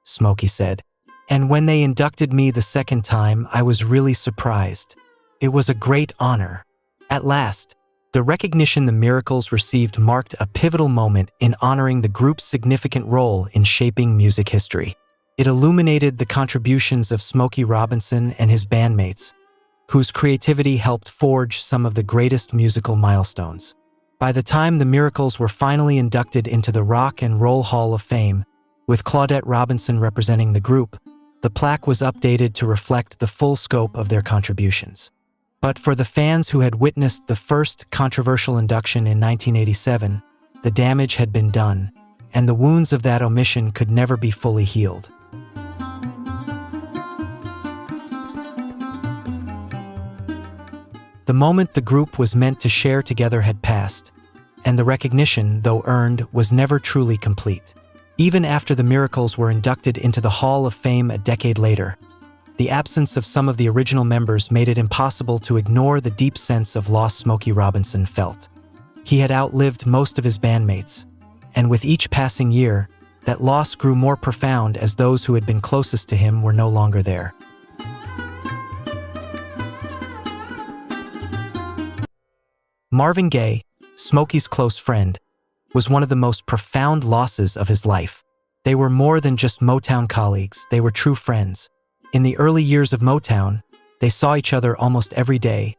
Smokey said. "And when they inducted me the second time, I was really surprised. It was a great honor." At last, the recognition the Miracles received marked a pivotal moment in honoring the group's significant role in shaping music history. It illuminated the contributions of Smokey Robinson and his bandmates, whose creativity helped forge some of the greatest musical milestones. By the time the Miracles were finally inducted into the Rock and Roll Hall of Fame, with Claudette Robinson representing the group, the plaque was updated to reflect the full scope of their contributions. But for the fans who had witnessed the first controversial induction in 1987, the damage had been done, and the wounds of that omission could never be fully healed. The moment the group was meant to share together had passed, and the recognition, though earned, was never truly complete. Even after the Miracles were inducted into the Hall of Fame a decade later, the absence of some of the original members made it impossible to ignore the deep sense of loss Smokey Robinson felt. He had outlived most of his bandmates, and with each passing year, that loss grew more profound as those who had been closest to him were no longer there. Marvin Gaye, Smokey's close friend, was one of the most profound losses of his life. They were more than just Motown colleagues, they were true friends. In the early years of Motown, they saw each other almost every day,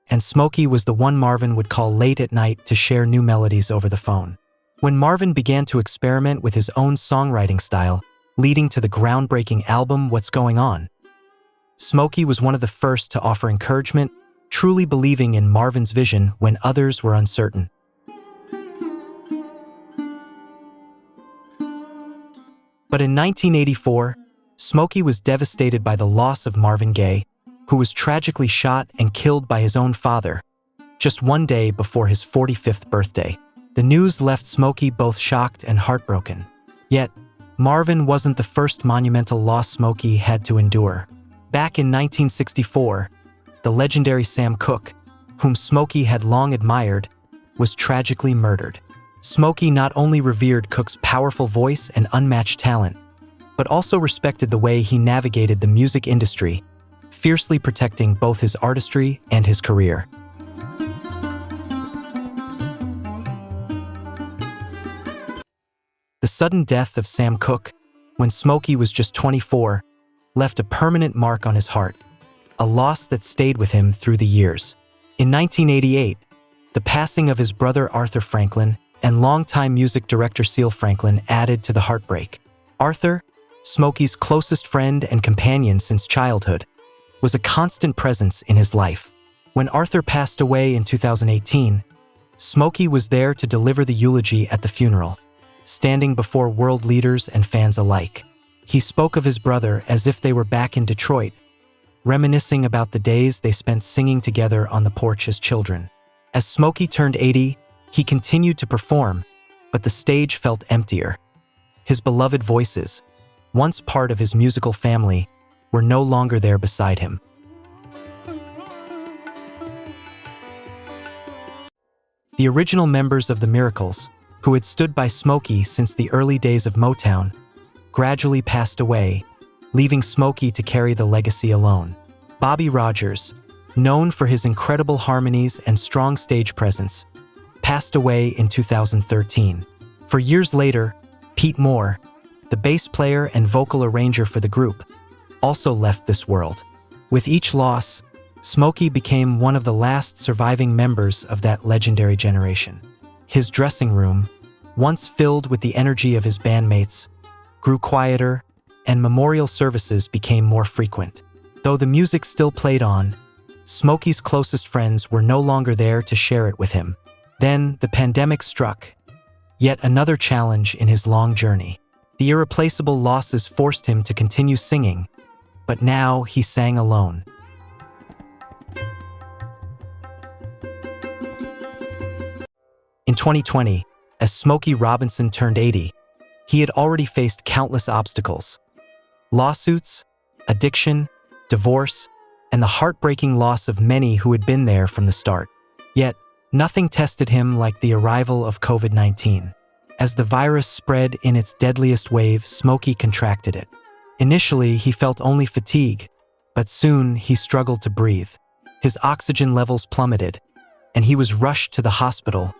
and Smokey was the one Marvin would call late at night to share new melodies over the phone. When Marvin began to experiment with his own songwriting style, leading to the groundbreaking album What's Going On, Smokey was one of the first to offer encouragement, truly believing in Marvin's vision when others were uncertain. But in 1984, Smokey was devastated by the loss of Marvin Gaye, who was tragically shot and killed by his own father, just one day before his 45th birthday. The news left Smokey both shocked and heartbroken. Yet, Marvin wasn't the first monumental loss Smokey had to endure. Back in 1964, the legendary Sam Cooke, whom Smokey had long admired, was tragically murdered. Smokey not only revered Cooke's powerful voice and unmatched talent, but also respected the way he navigated the music industry, fiercely protecting both his artistry and his career. The sudden death of Sam Cooke, when Smokey was just 24, left a permanent mark on his heart, a loss that stayed with him through the years. In 1988, the passing of his brother Arthur Franklin and longtime music director Seal Franklin added to the heartbreak. Arthur, Smokey's closest friend and companion since childhood, was a constant presence in his life. When Arthur passed away in 2018, Smokey was there to deliver the eulogy at the funeral, standing before world leaders and fans alike. He spoke of his brother as if they were back in Detroit, reminiscing about the days they spent singing together on the porch as children. As Smokey turned 80, he continued to perform, but the stage felt emptier. His beloved voices, once part of his musical family, were no longer there beside him. The original members of the Miracles, who had stood by Smokey since the early days of Motown, gradually passed away, leaving Smokey to carry the legacy alone. Bobby Rogers, known for his incredible harmonies and strong stage presence, passed away in 2013. For years later, Pete Moore, the bass player and vocal arranger for the group, also left this world. With each loss, Smokey became one of the last surviving members of that legendary generation. His dressing room, once filled with the energy of his bandmates, grew quieter, and memorial services became more frequent. Though the music still played on, Smokey's closest friends were no longer there to share it with him. Then the pandemic struck, yet another challenge in his long journey. The irreplaceable losses forced him to continue singing, but now he sang alone. In 2020, as Smokey Robinson turned 80, he had already faced countless obstacles. Lawsuits, addiction, divorce, and the heartbreaking loss of many who had been there from the start. Yet, nothing tested him like the arrival of COVID-19. As the virus spread in its deadliest wave, Smokey contracted it. Initially, he felt only fatigue, but soon he struggled to breathe. His oxygen levels plummeted, and he was rushed to the hospital,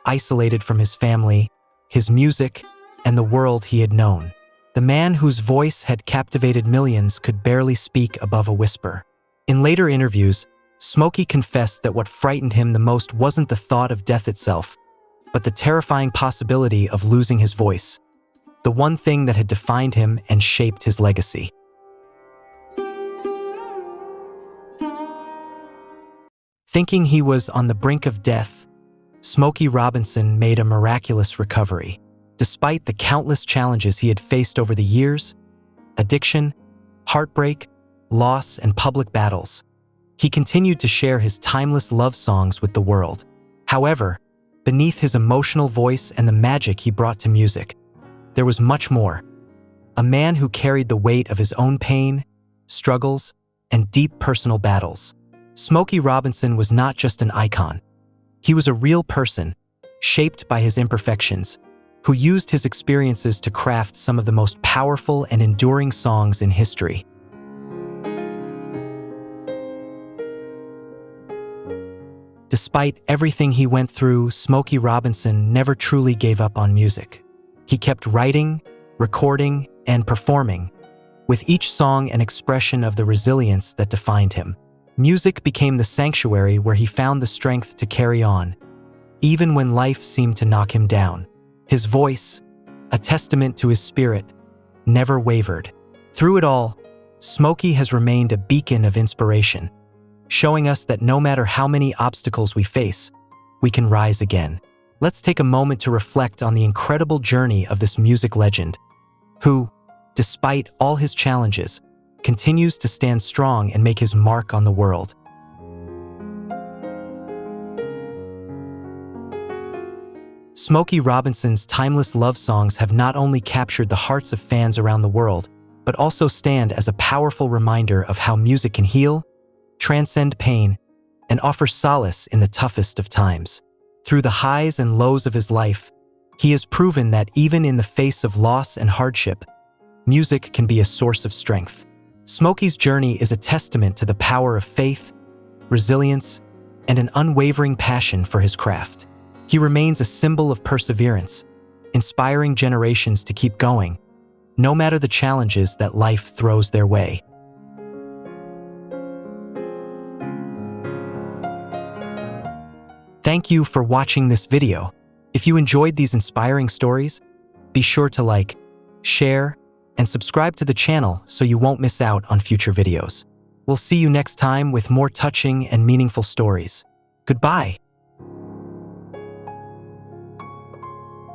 isolated from his family, his music, and the world he had known. The man whose voice had captivated millions could barely speak above a whisper. In later interviews, Smokey confessed that what frightened him the most wasn't the thought of death itself, but the terrifying possibility of losing his voice, the one thing that had defined him and shaped his legacy. Thinking he was on the brink of death, Smokey Robinson made a miraculous recovery. Despite the countless challenges he had faced over the years, addiction, heartbreak, loss, and public battles, he continued to share his timeless love songs with the world. However, beneath his emotional voice and the magic he brought to music, there was much more. A man who carried the weight of his own pain, struggles, and deep personal battles. Smokey Robinson was not just an icon. He was a real person, shaped by his imperfections, who used his experiences to craft some of the most powerful and enduring songs in history. Despite everything he went through, Smokey Robinson never truly gave up on music. He kept writing, recording, and performing, with each song an expression of the resilience that defined him. Music became the sanctuary where he found the strength to carry on, even when life seemed to knock him down. His voice, a testament to his spirit, never wavered. Through it all, Smokey has remained a beacon of inspiration, showing us that no matter how many obstacles we face, we can rise again. Let's take a moment to reflect on the incredible journey of this music legend, who, despite all his challenges, continues to stand strong and make his mark on the world. Smokey Robinson's timeless love songs have not only captured the hearts of fans around the world, but also stand as a powerful reminder of how music can heal, transcend pain, and offer solace in the toughest of times. Through the highs and lows of his life, he has proven that even in the face of loss and hardship, music can be a source of strength. Smokey's journey is a testament to the power of faith, resilience, and an unwavering passion for his craft. He remains a symbol of perseverance, inspiring generations to keep going, no matter the challenges that life throws their way. Thank you for watching this video. If you enjoyed these inspiring stories, be sure to like, share, and subscribe to the channel so you won't miss out on future videos. We'll see you next time with more touching and meaningful stories. Goodbye.